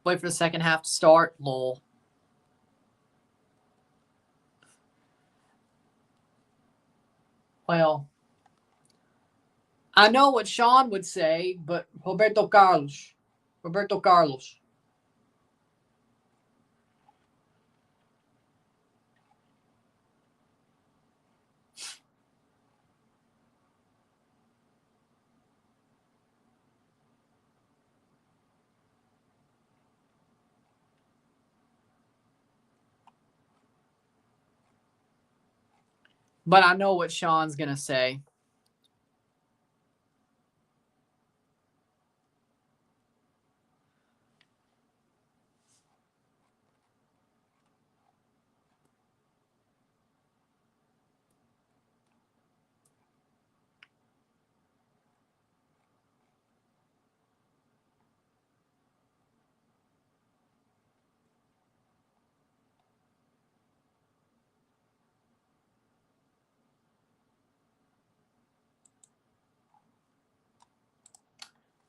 Wait for the second half to start. Lol. Well, I know what Sean would say, but Roberto Carlos. But I know what Sean's going to say.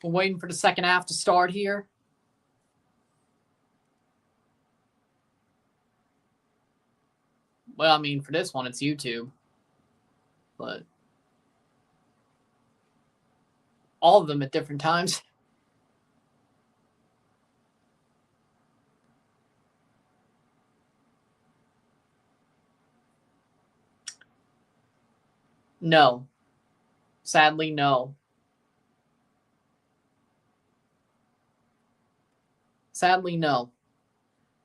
We're waiting for the second half to start here. Well, I mean, for this one, it's YouTube. But all of them at different times. No. Sadly, no. Sadly, no.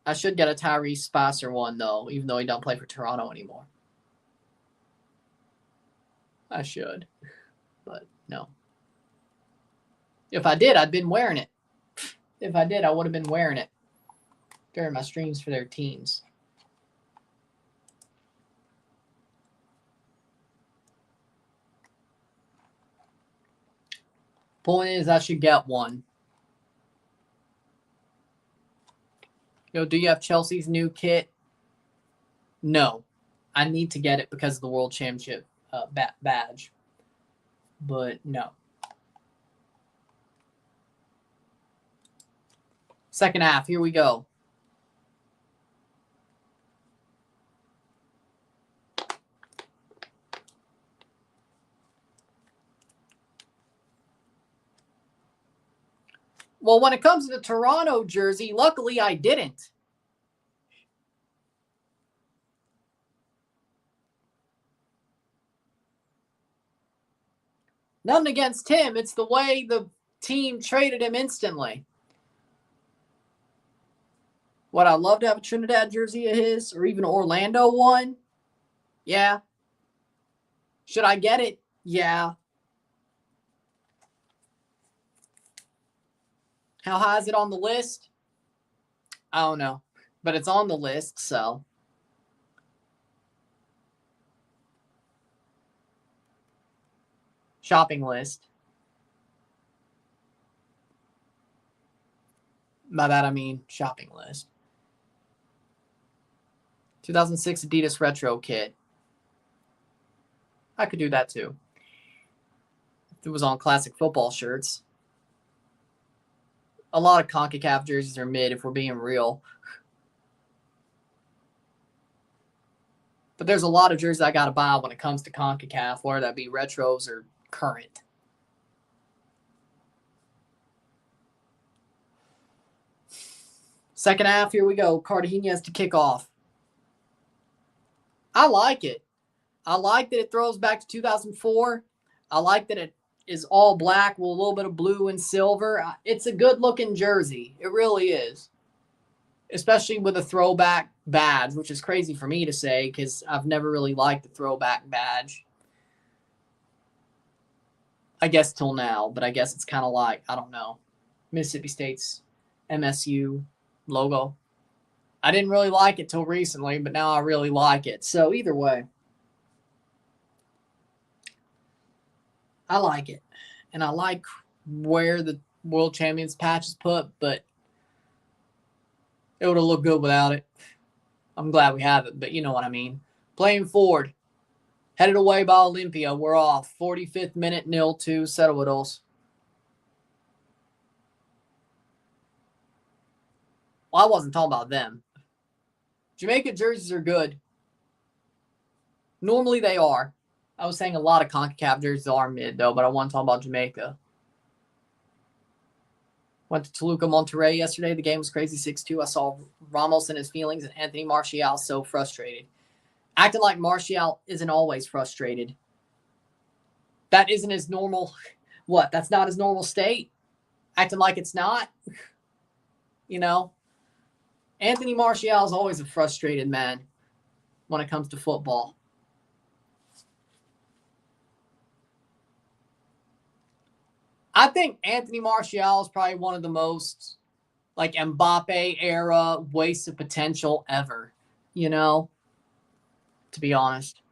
I should get a Tyrese Ball one, though, even though he don't play for Toronto anymore. I should. But no. If I did, I'd been wearing it. If I did, I would have been wearing it during my streams for their teams. Point is, I should get one. Yo, do you have Chelsea's new kit? No. I need to get it because of the World Championship badge. But no. Second half, here we go. Well, when it comes to the Toronto jersey, luckily I didn't. Nothing against him. It's the way the team traded him instantly. Would I love to have a Trinidad jersey of his or even Orlando one? Yeah. Should I get it? Yeah. How high is it on the list? I don't know. But it's on the list, so. Shopping list. By that I mean shopping list. 2006 Adidas Retro Kit. I could do that too. If it was on classic football shirts. A lot of CONCACAF jerseys are mid if we're being real. But there's a lot of jerseys I got to buy when it comes to CONCACAF, whether that be retros or current. Second half, here we go. Cardinia to kick off. I like it. I like that it throws back to 2004. I like that it is all black with a little bit of blue and silver. It's a good-looking jersey. It really is. Especially with a throwback badge, which is crazy for me to say because I've never really liked the throwback badge. I guess till now, but I guess it's kind of like, I don't know, Mississippi State's MSU logo. I didn't really like it till recently, but now I really like it. So either way, I like it. And I like where the World Champions patch is put, but it would have looked good without it. I'm glad we have it, but you know what I mean. Playing forward. Headed away by Olimpia. We're off. 45th minute, 0-2. Cereals. Well, I wasn't talking about them. Jamaica jerseys are good. Normally they are. I was saying a lot of CONCACAF jerseys are mid, though, but I want to talk about Jamaica. Went to Toluca, Monterrey yesterday. The game was crazy, 6-2. I saw Ramos in his feelings and Anthony Martial so frustrated. Acting like Martial isn't always frustrated. That isn't his normal... What? That's not his normal state? Acting like it's not? You know? Anthony Martial is always a frustrated man when it comes to football. I think Anthony Martial is probably one of the most, like, Mbappe era waste of potential ever, you know, to be honest.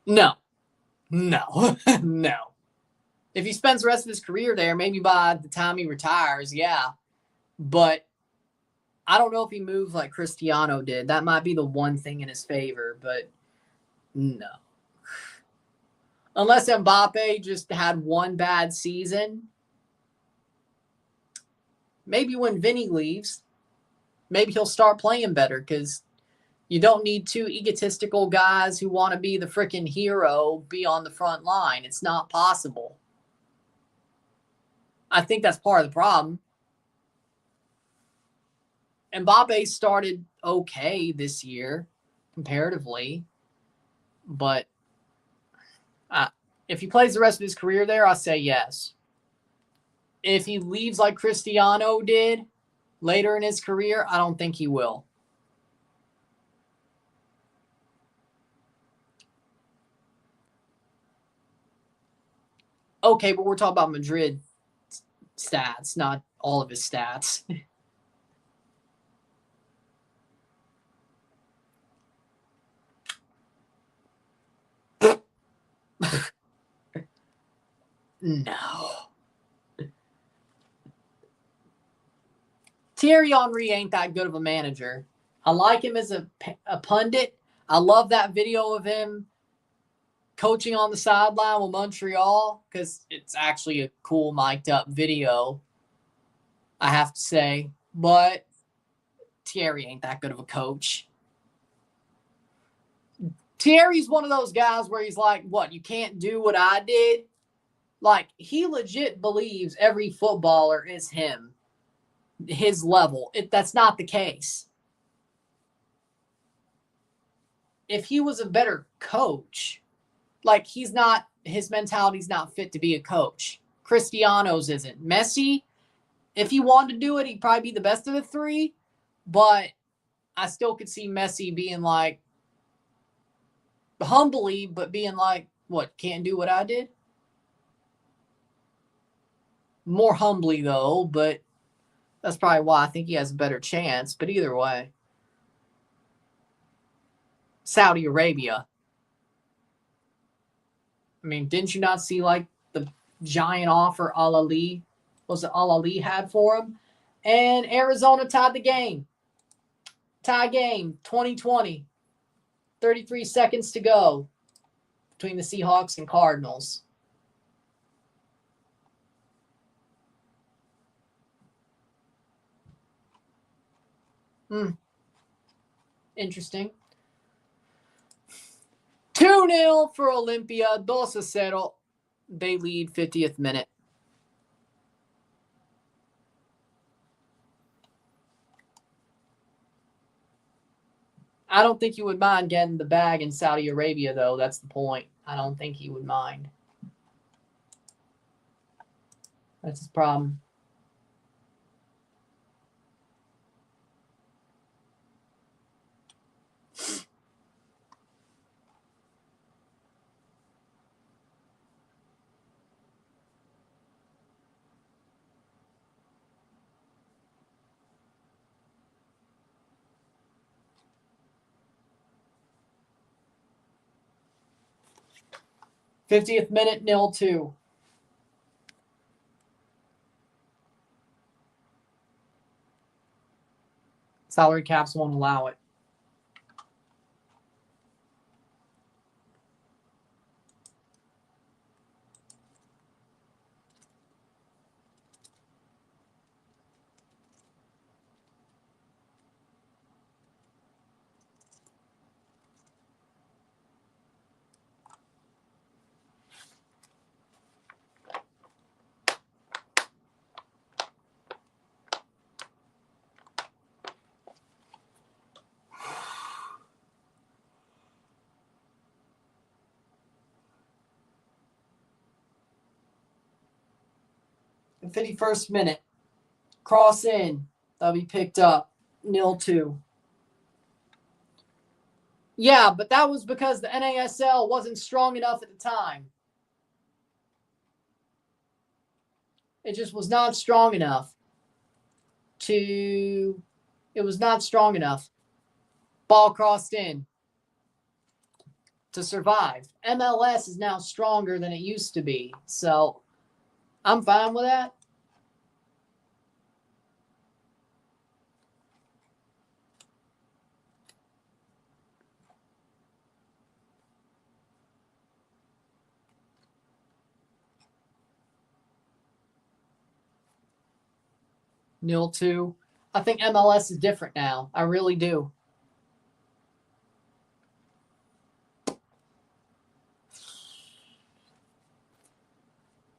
No. No. No. If he spends the rest of his career there, maybe by the time he retires, yeah. But I don't know if he moves like Cristiano did. That might be the one thing in his favor, but no. Unless Mbappe just had one bad season. Maybe when Vinny leaves, maybe he'll start playing better because you don't need two egotistical guys who want to be the freaking hero be on the front line. It's not possible. I think that's part of the problem. Mbappe started okay this year, comparatively. But if he plays the rest of his career there, I say yes. If he leaves like Cristiano did later in his career, I don't think he will. Okay, but we're talking about Madrid stats, not all of his stats. No. Thierry Henry ain't that good of a manager. I like him as a pundit. I love that video of him coaching on the sideline with Montreal because it's actually a cool mic'd up video, I have to say. But Thierry ain't that good of a coach. Thierry's one of those guys where he's like, what, you can't do what I did? Like, he legit believes every footballer is him, his level. That's not the case. If he was a better coach, like, he's not, his mentality's not fit to be a coach. Cristiano's isn't. Messi, if he wanted to do it, he'd probably be the best of the three, but I still could see Messi being like, humbly, but being like, what, can't do what I did? More humbly, though, but that's probably why I think he has a better chance. But either way, Saudi Arabia. I mean, didn't you not see, like, the giant offer Al Ali, was it Al Ali had for him? And Arizona tied the game. Tie game, 2020. 33 seconds to go between the Seahawks and Cardinals. Interesting. 2-0 for Olimpia. 2-0. They lead 50th minute. I don't think he would mind getting the bag in Saudi Arabia, though. That's the point. I don't think he would mind. That's his problem. Fiftieth minute, 0-2. Salary caps won't allow it. The 51st minute. Cross in. That'll be picked up. 0-2. Yeah, but that was because the NASL wasn't strong enough at the time. It just was not strong enough it was not strong enough. Ball crossed in to survive. MLS is now stronger than it used to be. So I'm fine with that. Nil 2. I think MLS is different now. I really do.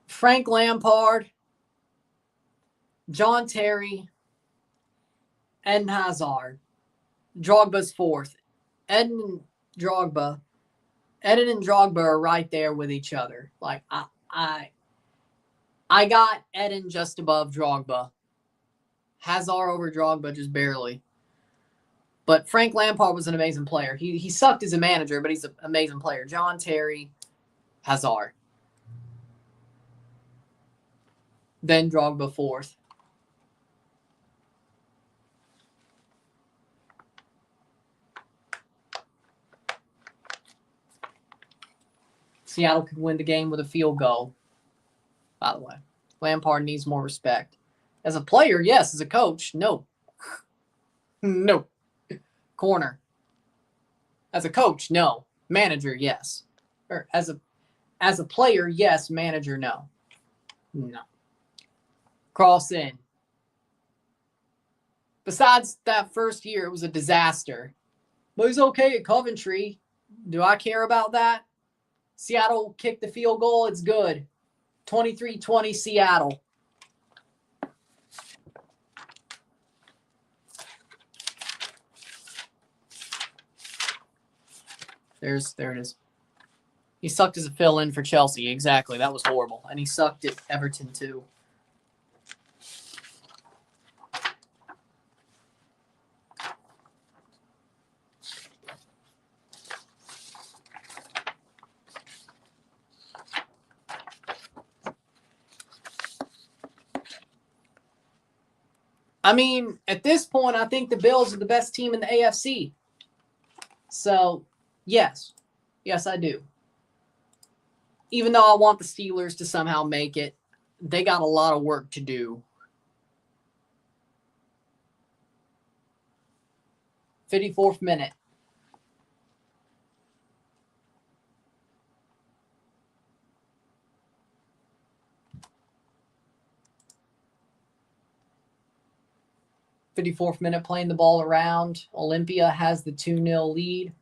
Frank Lampard, John Terry, Eden Hazard. Drogba's fourth. Eden and Drogba are right there with each other. Like, I got Eden just above Drogba. Hazard over Drogba just barely. But Frank Lampard was an amazing player. He sucked as a manager, but he's an amazing player. John Terry, Hazard. Then Drogba fourth. Seattle could win the game with a field goal, by the way. Lampard needs more respect. As a player, yes. As a coach, no. No. Corner. As a coach, no. Manager, yes. Or as a player, yes. Manager, no. No. Cross in. Besides that first year, it was a disaster. But he's okay at Coventry. Do I care about that? Seattle kicked the field goal. It's good. 23-20 Seattle. There it is. He sucked as a fill-in for Chelsea. Exactly. That was horrible. And he sucked at Everton, too. I mean, at this point, I think the Bills are the best team in the AFC. So, yes. Yes, I do. Even though I want the Steelers to somehow make it, they got a lot of work to do. 54th minute. .54th minute, playing the ball around. Olimpia has the 2-0 lead.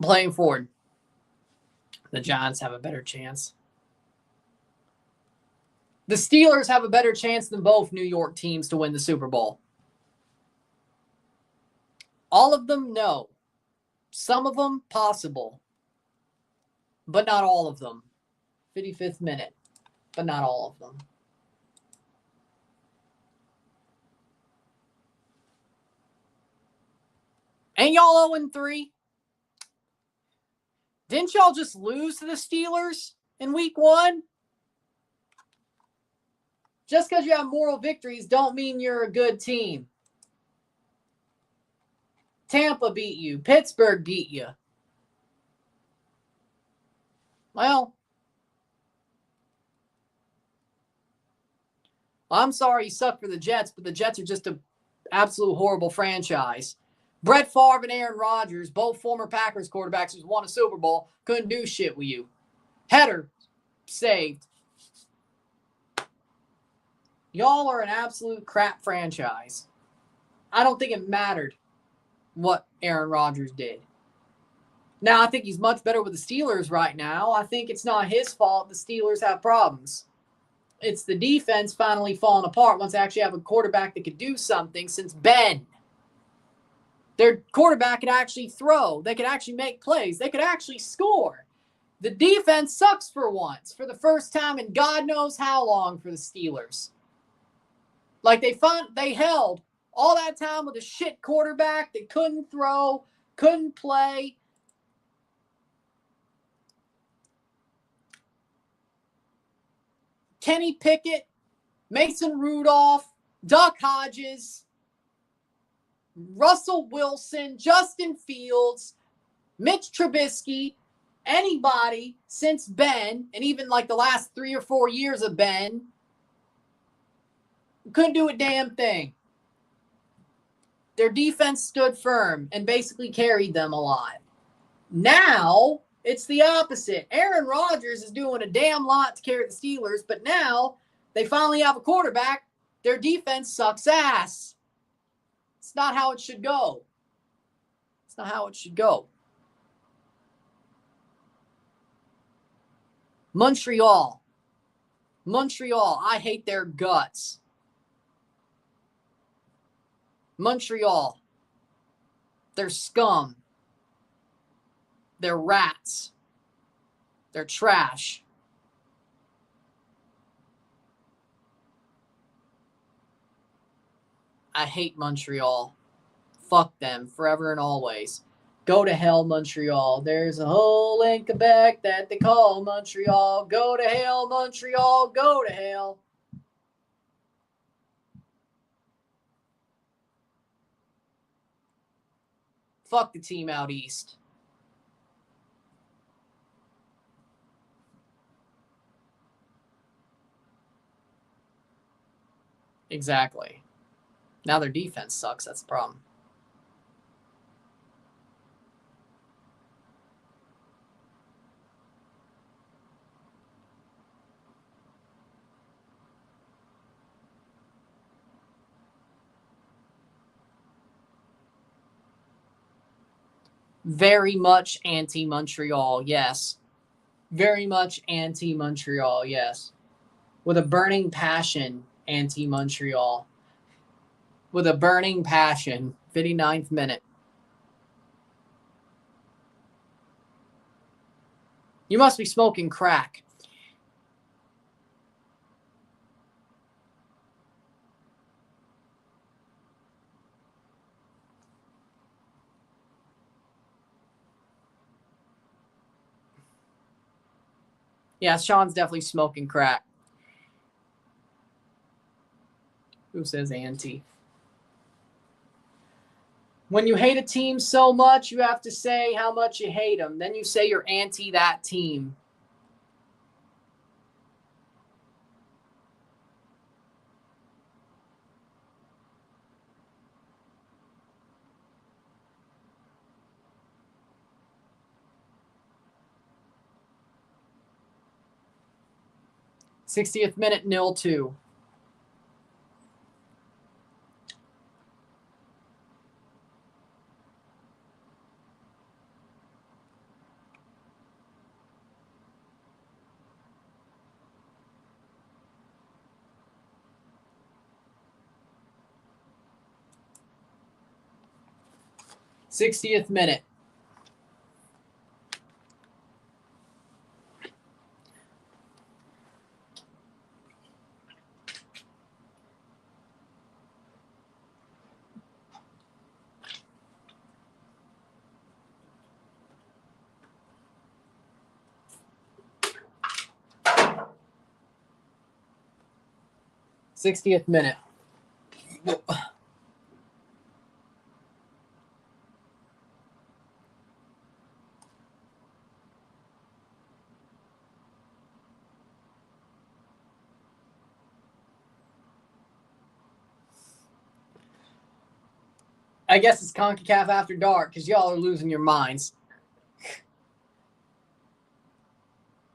Playing forward. The Giants have a better chance. The Steelers have a better chance than both New York teams to win the Super Bowl. All of them, no. Some of them, possible. But not all of them. 55th minute. But not all of them. Ain't y'all 0-3? Didn't y'all just lose to the Steelers in week 1? Just because you have moral victories don't mean you're a good team. Tampa beat you. Pittsburgh beat you. Well, I'm sorry you suck for the Jets, but the Jets are just an absolute horrible franchise. Brett Favre and Aaron Rodgers, both former Packers quarterbacks who's won a Super Bowl, couldn't do shit with you. Header saved. Y'all are an absolute crap franchise. I don't think it mattered what Aaron Rodgers did. Now, I think he's much better with the Steelers right now. I think it's not his fault the Steelers have problems. It's the defense finally falling apart once they actually have a quarterback that could do something since Ben. Their quarterback could actually throw. They could actually make plays. They could actually score. The defense sucks for once, for the first time in God knows how long for the Steelers. Like they held all that time with a shit quarterback that couldn't throw, couldn't play. Kenny Pickett, Mason Rudolph, Duck Hodges, Russell Wilson, Justin Fields, Mitch Trubisky, anybody since Ben, and even like the last 3 or 4 years of Ben, couldn't do a damn thing. Their defense stood firm and basically carried them a lot. Now, it's the opposite. Aaron Rodgers is doing a damn lot to carry the Steelers, but now they finally have a quarterback. Their defense sucks ass. It's not how it should go. It's not how it should go. Montreal, I hate their guts. Montreal, they're scum. They're rats. They're trash. I hate Montreal. Fuck them forever and always. Go to hell, Montreal. There's a hole in Quebec that they call Montreal. Go to hell, Montreal. Go to hell. Fuck the team out east. Exactly. Now their defense sucks. That's the problem. Very much anti-Montreal, yes. Very much anti-Montreal, yes. With a burning passion, anti-Montreal. With a burning passion. 59th minute. You must be smoking crack. Yeah, Sean's definitely smoking crack. Who says anti? When you hate a team so much, you have to say how much you hate them. Then you say you're anti that team. '60th minute, 0-2. '60th minute. '60th minute. I guess it's CONCACAF After Dark because y'all are losing your minds.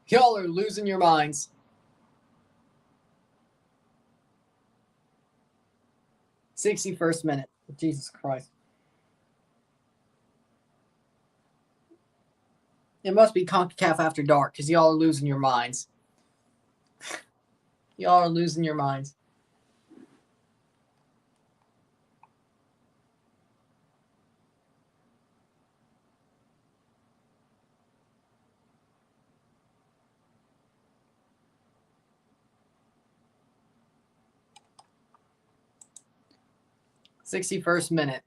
Y'all are losing your minds. '61st minute. Jesus Christ. It must be CONCACAF After Dark because y'all are losing your minds. Y'all are losing your minds. '61st minute.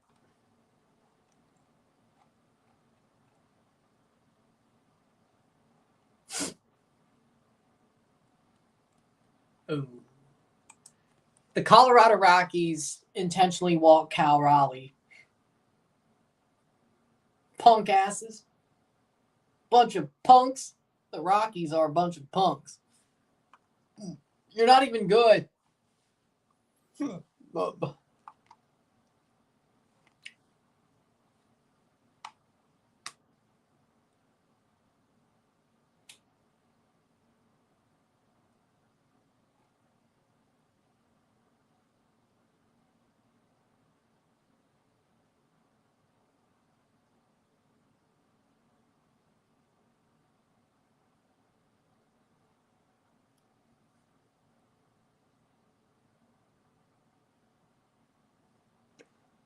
Ooh. The Colorado Rockies intentionally walked Cal Raleigh. Punk asses. Bunch of punks. The Rockies are a bunch of punks. You're not even good.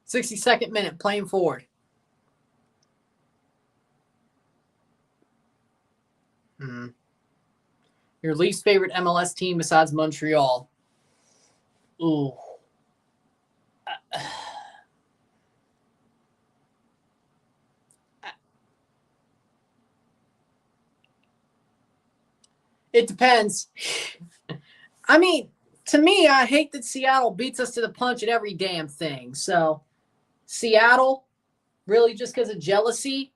62nd minute, playing forward. Your least favorite MLS team besides Montreal. Ooh. It depends. I mean, to me, I hate that Seattle beats us to the punch at every damn thing. So, Seattle, really just because of jealousy.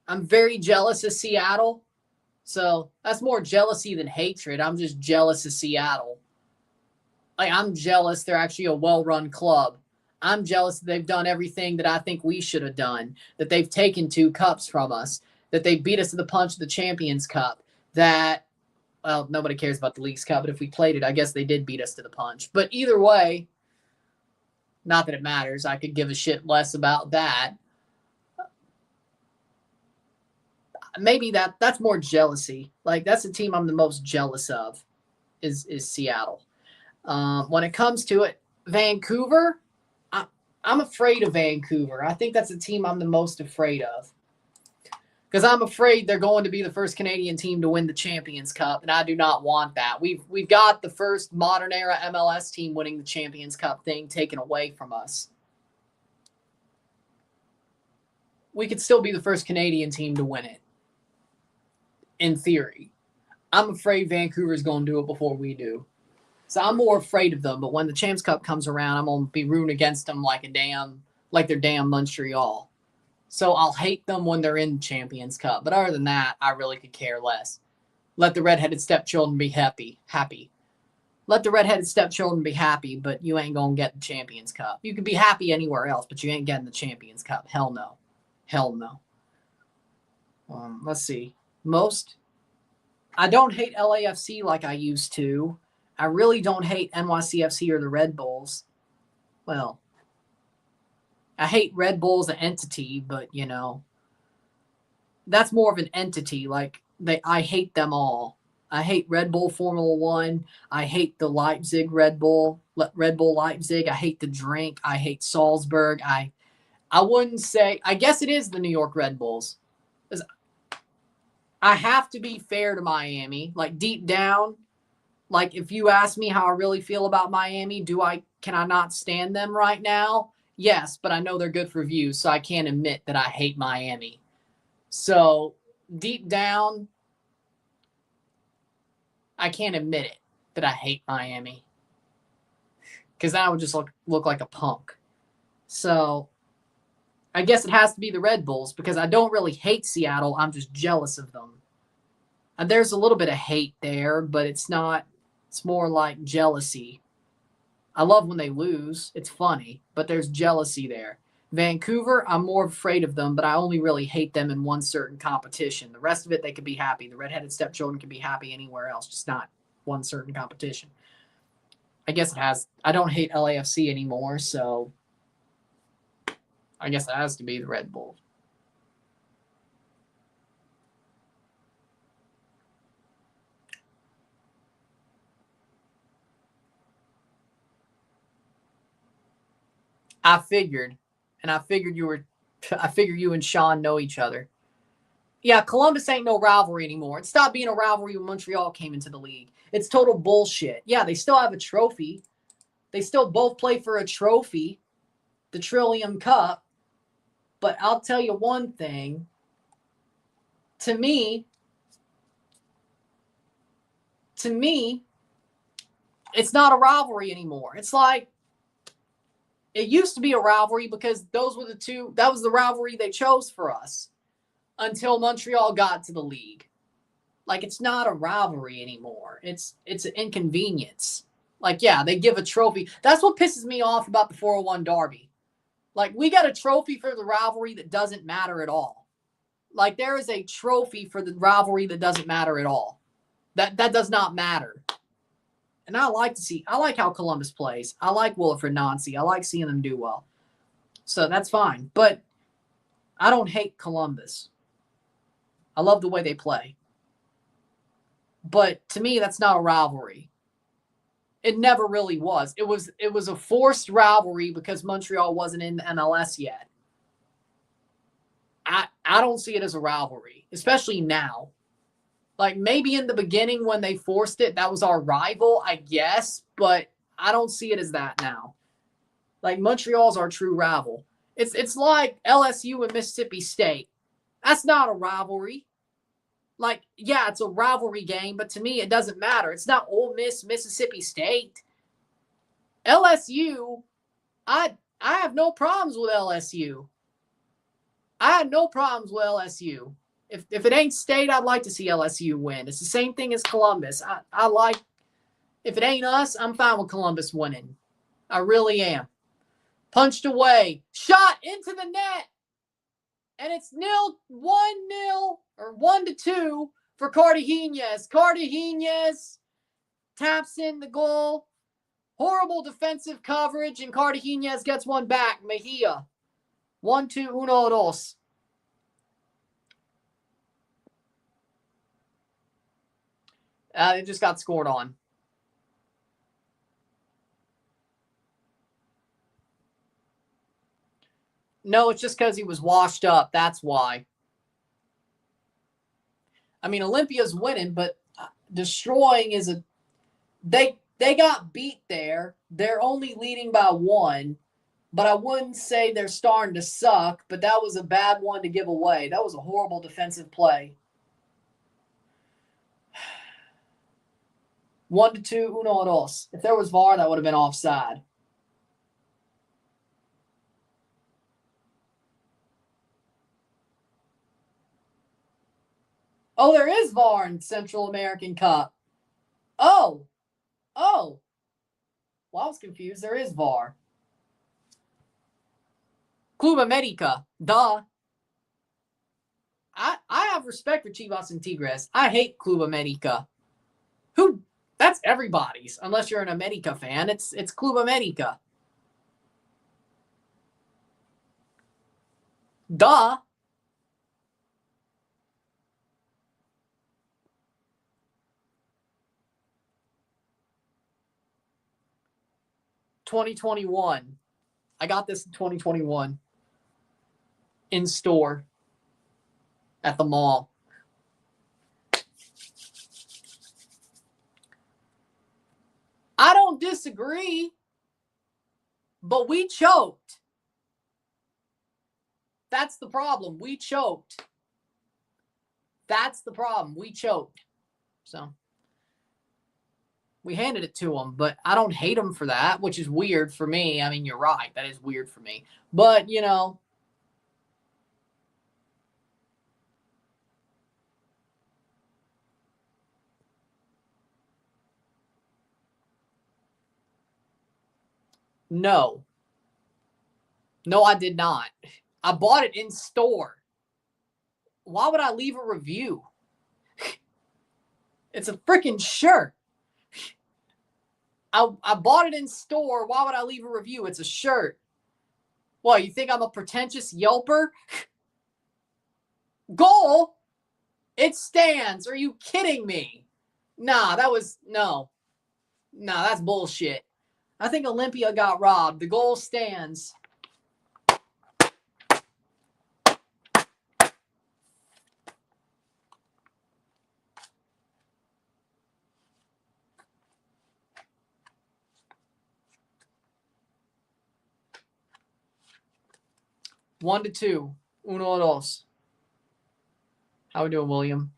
I'm very jealous of Seattle. So, that's more jealousy than hatred. I'm just jealous of Seattle. Like, I'm jealous they're actually a well-run club. I'm jealous that they've done everything that I think we should have done, that they've taken 2 cups from us, that they beat us to the punch of the Champions Cup, that, well, nobody cares about the Leagues Cup, but if we played it, I guess they did beat us to the punch. But either way, not that it matters. I could give a shit less about that. maybe that's more jealousy. Like, that's the team I'm the most jealous of is Seattle. When it comes to it, Vancouver, I'm afraid of Vancouver. I think that's the team I'm the most afraid of. Because I'm afraid they're going to be the first Canadian team to win the Champions Cup, and I do not want that. We've got the first modern era MLS team winning the Champions Cup thing taken away from us. We could still be the first Canadian team to win it, in theory. I'm afraid Vancouver's going to do it before we do. So I'm more afraid of them, but when the Champs Cup comes around, I'm going to be rooting against them like they're damn Montreal. So I'll hate them when they're in the Champions Cup. But other than that, I really could care less. Let the redheaded stepchildren be happy. Let the redheaded stepchildren be happy, but you ain't going to get the Champions Cup. You can be happy anywhere else, but you ain't getting the Champions Cup. Hell no. Hell no. Let's see. I don't hate LAFC like I used to. I really don't hate NYCFC or the Red Bulls. Well, I hate Red Bull as an entity, but, you know, that's more of an entity. Like, I hate them all. I hate Red Bull Formula One. I hate the Leipzig Red Bull Leipzig. I hate the drink. I hate Salzburg. I wouldn't say, I guess it is the New York Red Bulls. I have to be fair to Miami. Like, deep down, like, if you ask me how I really feel about Miami, can I not stand them right now? Yes, but I know they're good for views, so I can't admit that I hate Miami. So, deep down, I can't admit it, that I hate Miami. Because then I would just look like a punk. So, I guess it has to be the Red Bulls, because I don't really hate Seattle. I'm just jealous of them. And there's a little bit of hate there, but it's not. It's more like jealousy. I love when they lose. It's funny, but there's jealousy there. Vancouver, I'm more afraid of them, but I only really hate them in one certain competition. The rest of it, they could be happy. The redheaded stepchildren can be happy anywhere else, just not one certain competition. I guess it has. I don't hate LAFC anymore, so I guess it has to be the Red Bulls. I figured you and Sean know each other. Yeah, Columbus ain't no rivalry anymore. It stopped being a rivalry when Montreal came into the league. It's total bullshit. Yeah, they still have a trophy. They still both play for a trophy, the Trillium Cup. But I'll tell you one thing. To me, it's not a rivalry anymore. It's like, it used to be a rivalry because that was the rivalry they chose for us until Montreal got to the league. Like, it's not a rivalry anymore. It's an inconvenience. Like, yeah, they give a trophy. That's what pisses me off about the 401 Derby. Like, we got a trophy for the rivalry that doesn't matter at all. Like, there is a trophy for the rivalry that doesn't matter at all. That does not matter. And I like how Columbus plays. I like Wilfred Nancy. I like seeing them do well. So that's fine. But I don't hate Columbus. I love the way they play. But to me, that's not a rivalry. It never really was. It was a forced rivalry because Montreal wasn't in the MLS yet. I don't see it as a rivalry, especially now. Like, maybe in the beginning when they forced it, that was our rival, I guess, but I don't see it as that now. Like, Montreal's our true rival. It's like LSU and Mississippi State. That's not a rivalry. Like, yeah, it's a rivalry game, but to me, it doesn't matter. It's not Ole Miss, Mississippi State. LSU, I have no problems with LSU. I had no problems with LSU. If it ain't State, I'd like to see LSU win. It's the same thing as Columbus. I like, if it ain't us, I'm fine with Columbus winning. I really am. Punched away. Shot into the net. And it's 1-0 or 1-2 for Cartaginés. Cartaginés taps in the goal. Horrible defensive coverage, and Cartaginés gets one back. Mejia. 1-2, 1-2. It just got scored on. No, it's just because he was washed up. That's why. I mean, Olympia's winning, but destroying is a... They got beat there. They're only leading by 1. But I wouldn't say they're starting to suck, but that was a bad one to give away. That was a horrible defensive play. 1-2, 1-2. If there was VAR, that would have been offside. Oh, there is VAR in Central American Cup. Oh. Well, I was confused. There is VAR. Club America. Duh. I have respect for Chivas and Tigres. I hate Club America. Who? That's everybody's. Unless you're an America fan. It's Club America. Duh. $2021. I got this in 2021. In store. At the mall. I don't disagree. But we choked. That's the problem. We choked. That's the problem. We choked. So we handed it to them, but I don't hate them for that, which is weird for me. I mean, you're right. That is weird for me. But, you know, no. No, I did not. I bought it in store. Why would I leave a review? It's a freaking shirt. I bought it in store. Why would I leave a review? It's a shirt. What, you think I'm a pretentious Yelper? Goal? It stands. Are you kidding me? Nah, that was... No. Nah, that's bullshit. I think Olimpia got robbed. The goal stands. One to two. 1-2. How we doing, William?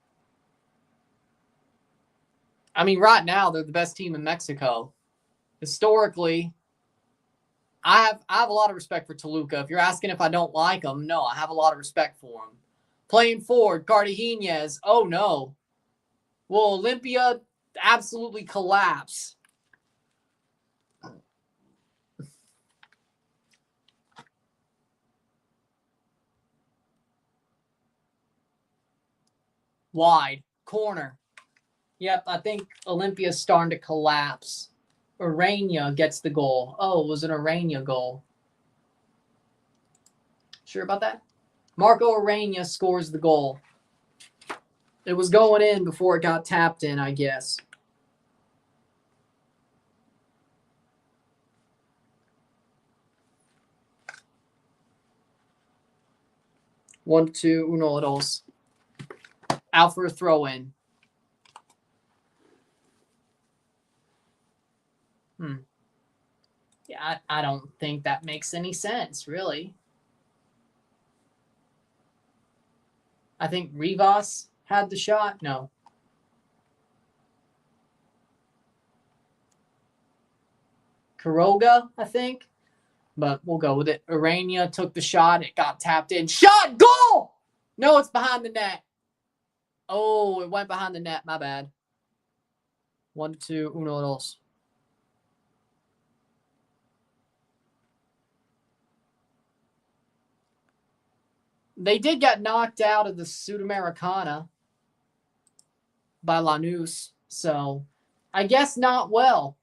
I mean, right now, they're the best team in Mexico. Historically, I have a lot of respect for Toluca. If you're asking if I don't like them, no, I have a lot of respect for them. Playing forward, Cartaginés. Oh, no. Will Olimpia absolutely collapse? Wide. Corner. Yep, I think Olympia's starting to collapse. Urania gets the goal. Oh, it was an Urania goal. Sure about that? Marco Urania scores the goal. It was going in before it got tapped in, I guess. One, two, 1-2. Out for a throw-in. Yeah, I don't think that makes any sense, really. I think Rivas had the shot. No. Quiroga, I think. But we'll go with it. Urania took the shot. It got tapped in. Shot! Goal! No, it's behind the net. Oh, it went behind the net. My bad. 1-2, 1-2. They did get knocked out of the Sudamericana by Lanús. So, I guess not well.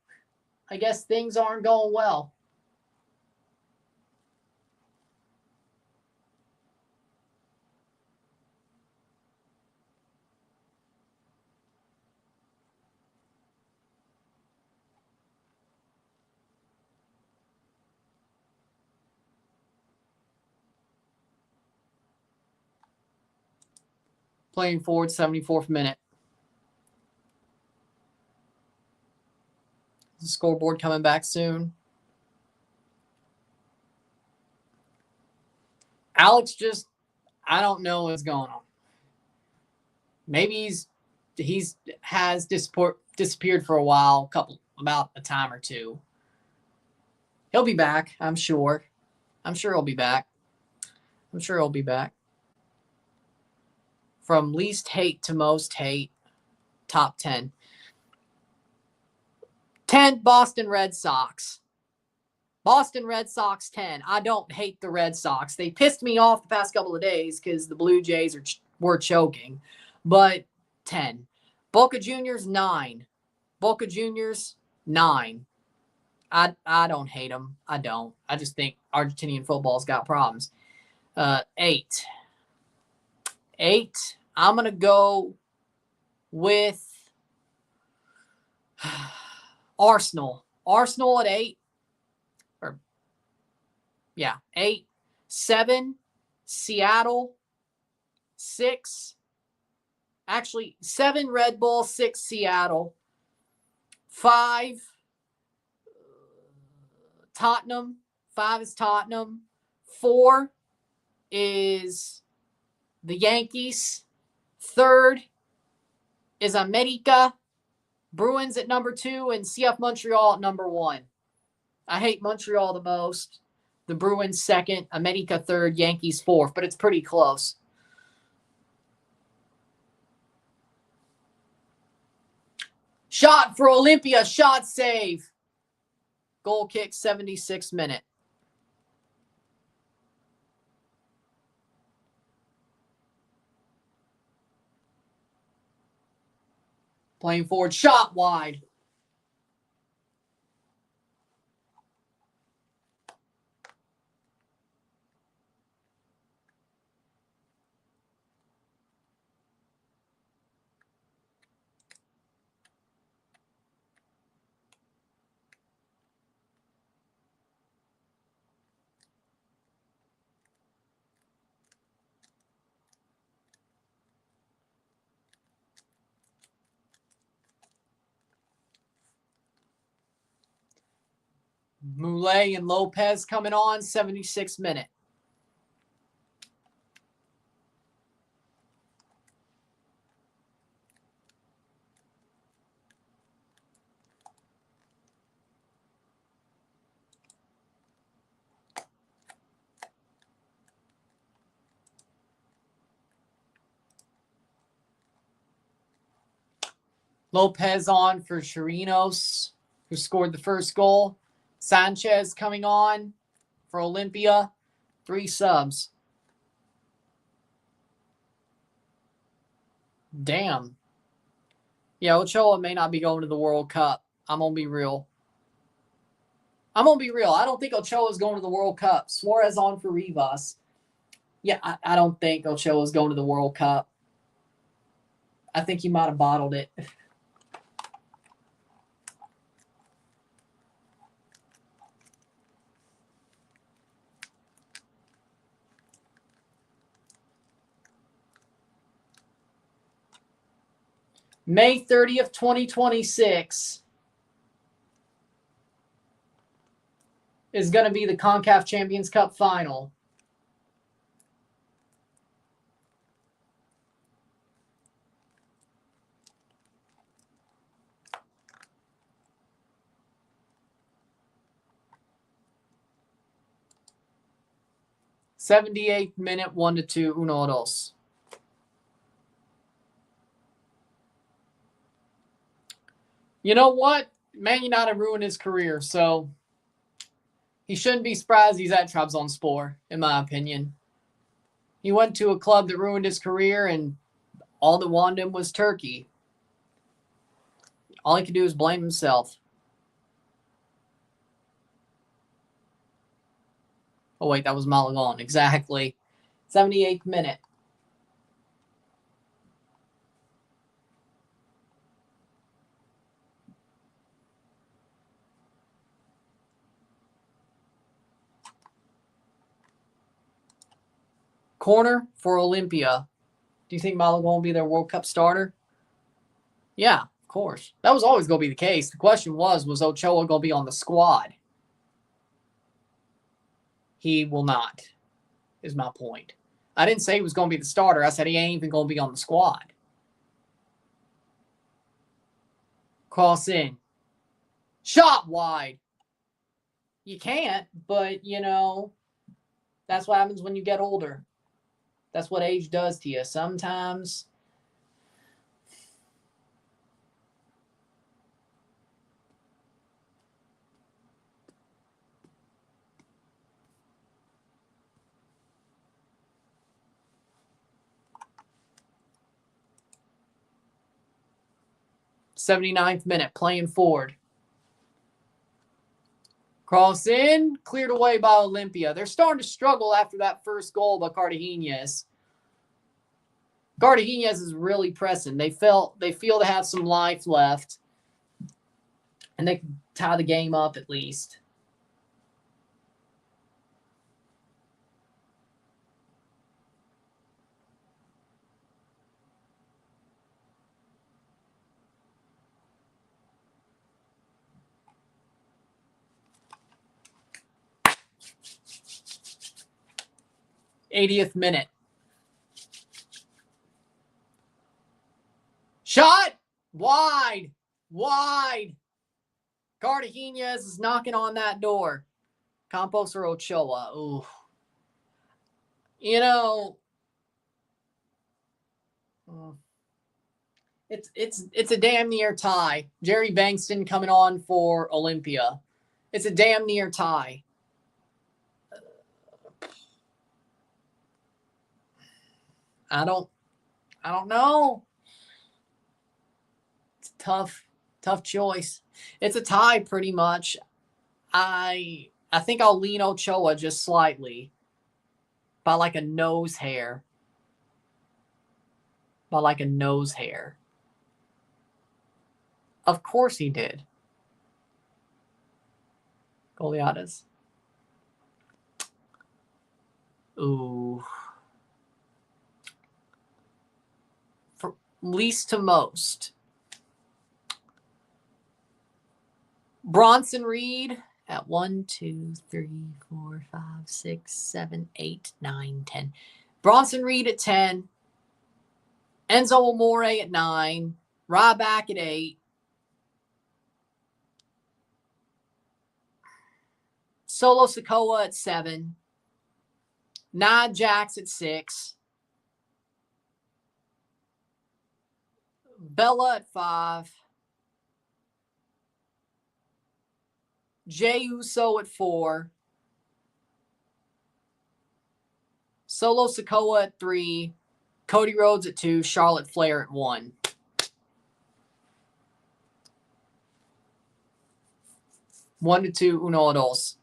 I guess things aren't going well. Playing forward, 74th minute. The scoreboard coming back soon. Alex just, I don't know what's going on. Maybe he's disappeared for a while, about a time or two. He'll be back, I'm sure. I'm sure he'll be back. From least hate to most hate, top 10. 10, Boston Red Sox. Boston Red Sox 10. I don't hate the Red Sox. They pissed me off the past couple of days because the Blue Jays were choking. But 10. Boca Juniors 9. Boca Juniors 9. I don't hate them. I don't. I just think Argentinian football's got problems. 8. 8. I'm going to go with Arsenal. Arsenal at 8. 8. 7, Seattle. 6. Actually, 7, Red Bull. 6, Seattle. 5, Tottenham. 5 is Tottenham. 4 is the Yankees. 3rd is America. Bruins at number 2 and CF Montreal at number 1. I hate Montreal the most. The Bruins 2nd, America 3rd, Yankees 4th, but it's pretty close. Shot for Olimpia, shot save. Goal kick, 76th minute. Playing forward, shot wide. Moulet and Lopez coming on, 76th minute. Lopez on for Chirinos, who scored the first goal. Sanchez coming on for Olimpia. 3 subs. Damn. Yeah, Ochoa may not be going to the World Cup. I'm going to be real. I don't think Ochoa's going to the World Cup. Suarez on for Rivas. Yeah, I don't think Ochoa's going to the World Cup. I think he might have bottled it. May 30th, 2026 is going to be the CONCACAF Champions Cup final. '78th minute, 1-2, 1-2. You know what? Man United ruined his career, so he shouldn't be surprised he's at Trabzonspor, in my opinion. He went to a club that ruined his career, and all that wanted him was Turkey. All he could do is blame himself. Oh, wait, that was Malagon. Exactly. 78th minute. Corner for Olimpia. Do you think Malo going to be their World Cup starter? Yeah, of course. That was always going to be the case. The question was Ochoa going to be on the squad? He will not, is my point. I didn't say he was going to be the starter. I said he ain't even going to be on the squad. Cross in. Shot wide. You can't, but, you know, that's what happens when you get older. That's what age does to you. Sometimes. '79th minute, playing forward. Cross in, cleared away by Olimpia. They're starting to struggle after that first goal by Cartaginés. Cartaginés is really pressing. They feel they have some life left. And they can tie the game up at least. '80th minute. Shot! Wide! Wide! Cartaginés is knocking on that door. Campos or Ochoa. Ooh. You know, it's a damn near tie. Jerry Bankston coming on for Olimpia. It's a damn near tie. I don't know. It's a tough choice. It's a tie pretty much. I think I'll lean Ochoa just slightly. By like a nose hair. By like a nose hair. Of course he did. Goleadas. Ooh. From least to most. Bronson Reed at 1, 2, 3, 4, 5, 6, 7, 8, 9, 10. Bronson Reed at 10. Enzo Amore at 9. Ryback at 8. Solo Sikoa at 7. Nia Jax at 6. Bella at 5. Jey Uso at 4. Solo Sikoa at 3. Cody Rhodes at 2. Charlotte Flair at 1. One to two, uno a dos.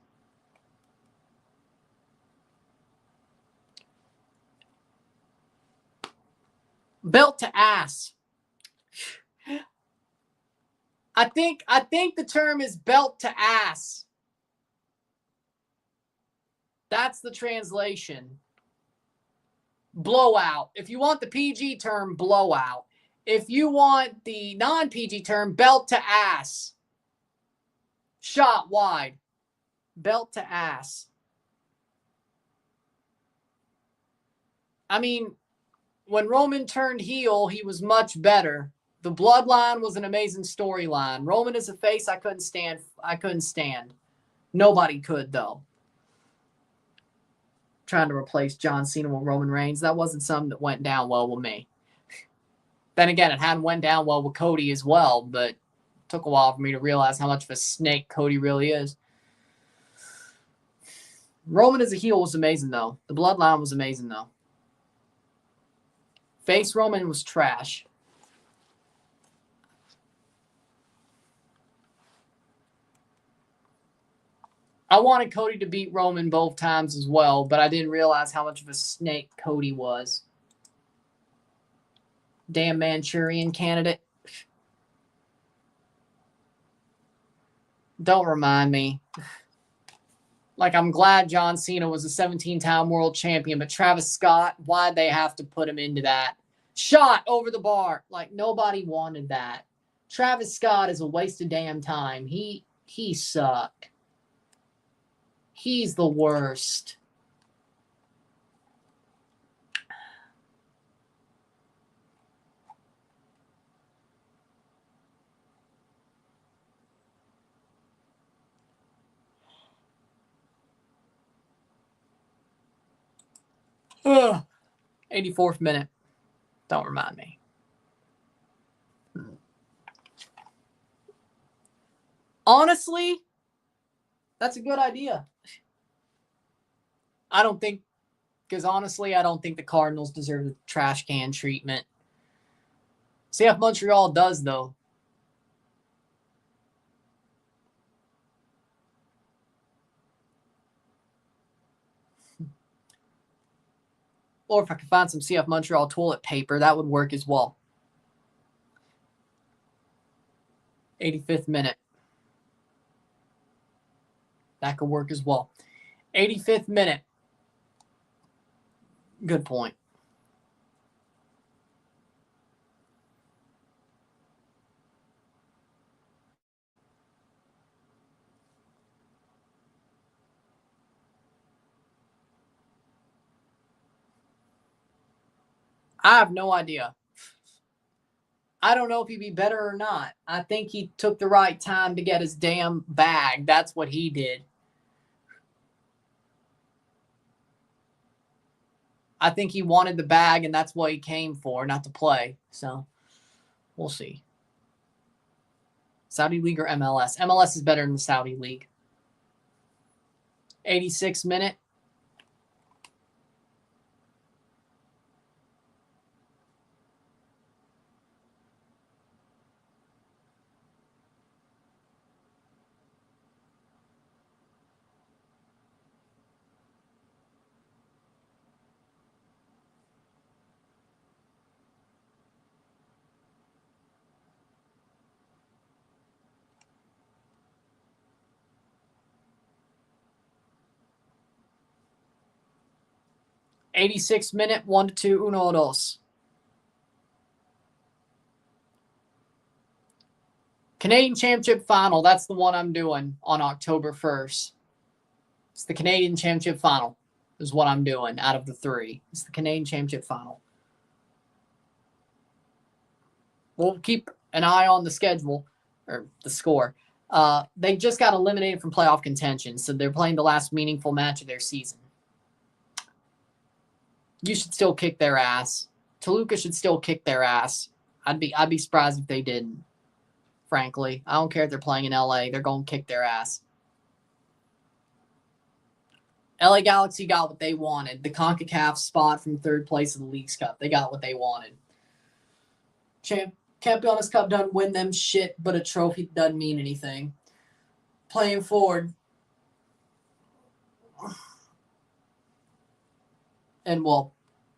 Belt to ass. I think the term is belt to ass. That's the translation. Blowout. If you want the PG term, blowout. If you want the non-PG term, belt to ass. Shot wide. Belt to ass. I mean, when Roman turned heel, he was much better. The bloodline was an amazing storyline. Roman as a face, I couldn't stand. Nobody could, though. Trying to replace John Cena with Roman Reigns. That wasn't something that went down well with me. Then again, it hadn't went down well with Cody as well, but it took a while for me to realize how much of a snake Cody really is. Roman as a heel was amazing, though. The bloodline was amazing, though. Face Roman was trash. I wanted Cody to beat Roman both times as well, but I didn't realize how much of a snake Cody was. Damn Manchurian candidate. Don't remind me. Like, I'm glad John Cena was a 17-time world champion, but Travis Scott, why'd they have to put him into that? Shot over the bar. Like, nobody wanted that. Travis Scott is a waste of damn time. He sucked. He's the worst. Ugh. 84th minute. Don't remind me. Honestly, that's a good idea. I don't think the Cardinals deserve the trash can treatment. CF Montreal does, though. Or if I could find some CF Montreal toilet paper, that would work as well. 85th minute. That could work as well. 85th minute. Good point. I have no idea. I don't know if he'd be better or not. I think he took the right time to get his damn bag. That's what he did. I think he wanted the bag, and that's what he came for, not to play. So, we'll see. Saudi League or MLS? MLS is better than the Saudi League. 86th minute. '86th minute, 1-2, 1-2. Canadian Championship Final. That's the one I'm doing on October 1st. It's the Canadian Championship Final is what I'm doing out of the three. It's the Canadian Championship Final. We'll keep an eye on the schedule or the score. They just got eliminated from playoff contention, so they're playing the last meaningful match of their season. You should still kick their ass. Toluca should still kick their ass. I'd be surprised if they didn't. Frankly, I don't care if they're playing in LA. They're going to kick their ass. LA Galaxy got what they wanted. The CONCACAF spot from third place in the Leagues Cup. They got what they wanted. Campeones Cup doesn't win them shit, but a trophy doesn't mean anything. Playing forward. And, well,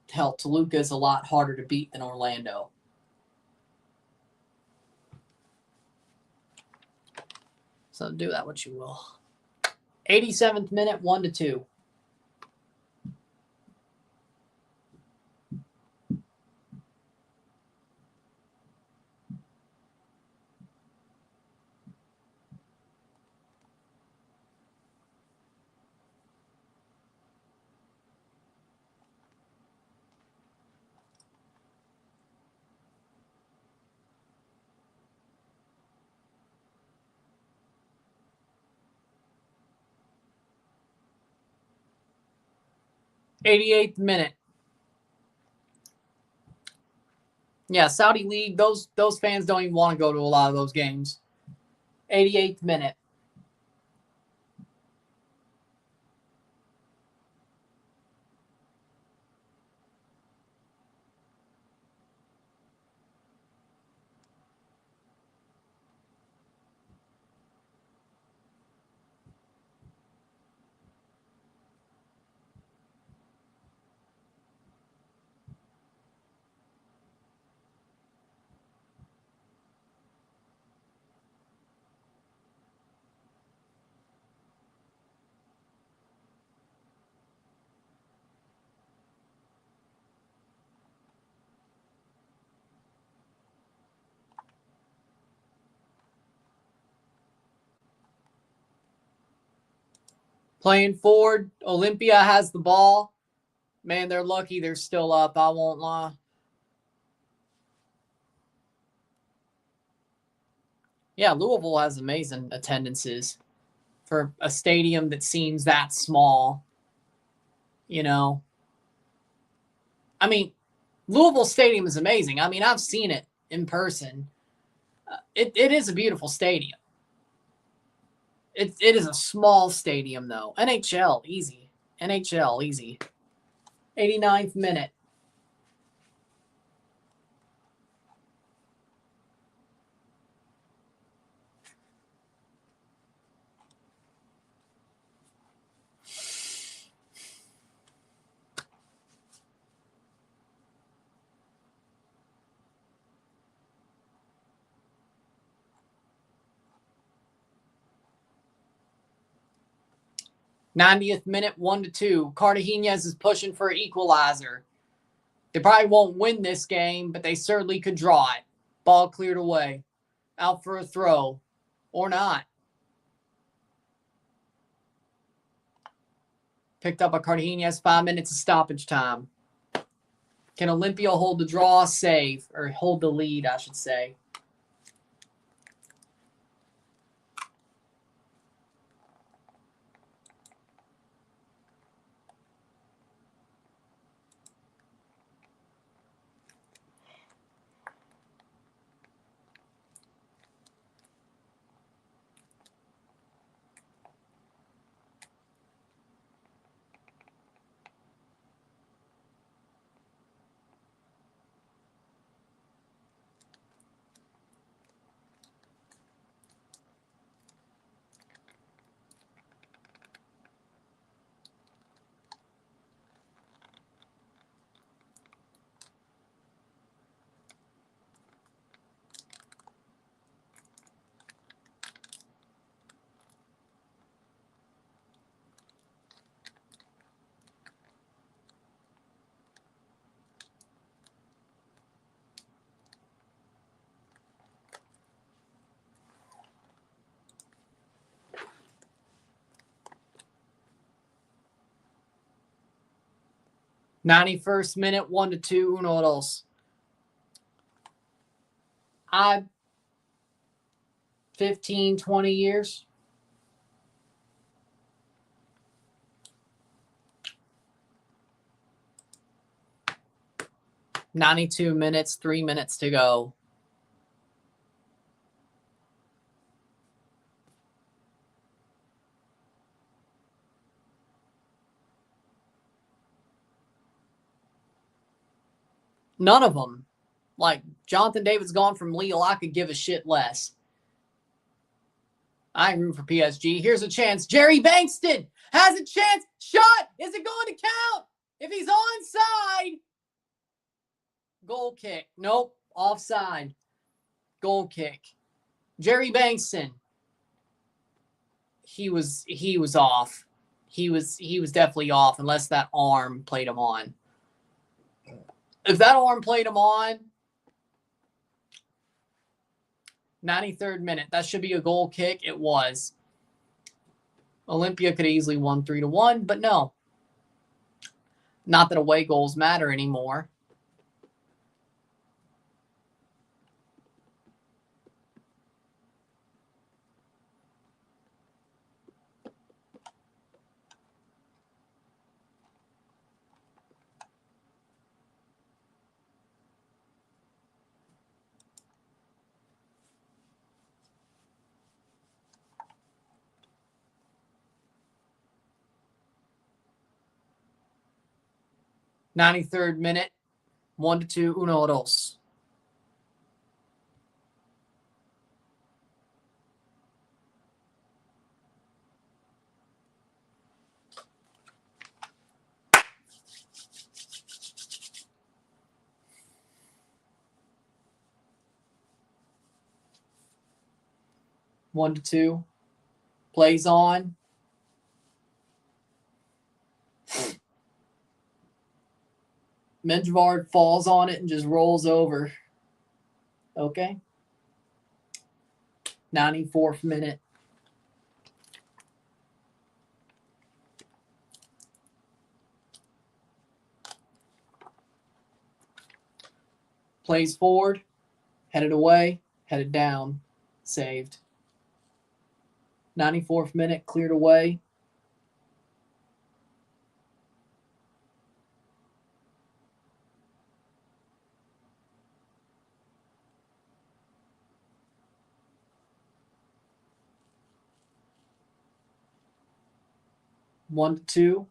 hell, Toluca is a lot harder to beat than Orlando. So do that what you will. 87th minute, 1-2. '88th minute. Yeah, Saudi League, those fans don't even want to go to a lot of those games. 88th minute. Playing forward, Olimpia has the ball. Man, they're lucky they're still up, I won't lie. Yeah, Louisville has amazing attendances for a stadium that seems that small. You know, I mean, Louisville Stadium is amazing. I mean, I've seen it in person. It is a beautiful stadium. It is a small stadium, though. NHL, easy. NHL, easy. 89th minute. '90th minute, 1-2. Cartaginés is pushing for an equalizer. They probably won't win this game, but they certainly could draw it. Ball cleared away. Out for a throw. Or not. Picked up a Cartaginés, 5 minutes of stoppage time. Can Olimpia hold the draw, save, or hold the lead, I should say. '91st minute, 1-2, uno dos. 15, 20 years. '92 minutes, 3 minutes to go. None of them. Like, Jonathan David's gone from Lille. I could give a shit less. I ain't rooting for PSG. Here's a chance. Jerry Bankston has a chance. Shot. Is it going to count? If he's onside. Goal kick. Nope. Offside. Goal kick. Jerry Bankston. He was off. He was definitely off unless that arm played him on. If that arm played him on, 93rd minute, that should be a goal kick. It was. Olimpia could have easily won 3-1, but no. Not that away goals matter anymore. '93rd minute, 1-2, uno dos. One to two. Plays on. Menjvard falls on it and just rolls over. Okay. 94th minute. Plays forward. Headed away. Headed down. Saved. 94th minute. Cleared away. One to two.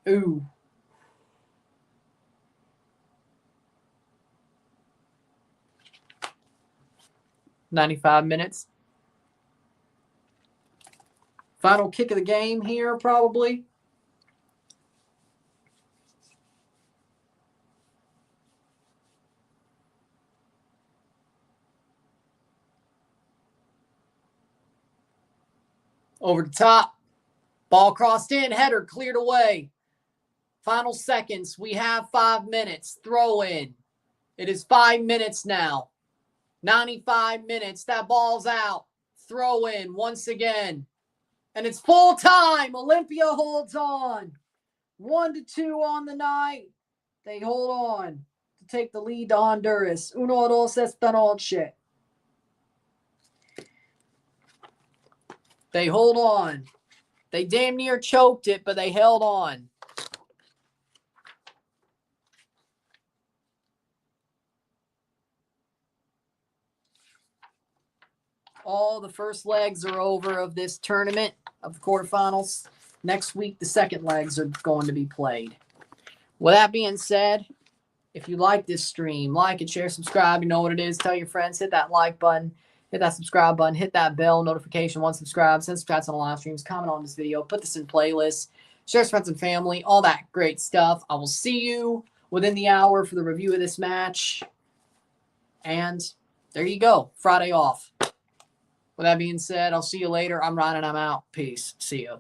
Ooh. "95 minutes. Final kick of the game here, probably. Over the top. Ball crossed in. Header cleared away. Final seconds. We have 5 minutes. Throw in. It is 5 minutes now. 95 minutes. That ball's out. Throw in once again. And it's full time. Olimpia holds on. 1-2 on the night. They hold on to take the lead to Honduras. 1-2 esta noche. They hold on. They damn near choked it, but they held on. All the first legs are over of this tournament of the quarterfinals. Next week, the second legs are going to be played. With that being said, if you like this stream, like it, share, subscribe. You know what it is. Tell your friends. Hit that like button. Hit that subscribe button. Hit that bell notification once subscribed. Send subscribes on the live streams. Comment on this video. Put this in playlists. Share with friends and family. All that great stuff. I will see you within the hour for the review of this match. And there you go. Friday off. With that being said, I'll see you later. I'm Ryan and I'm out. Peace. See you.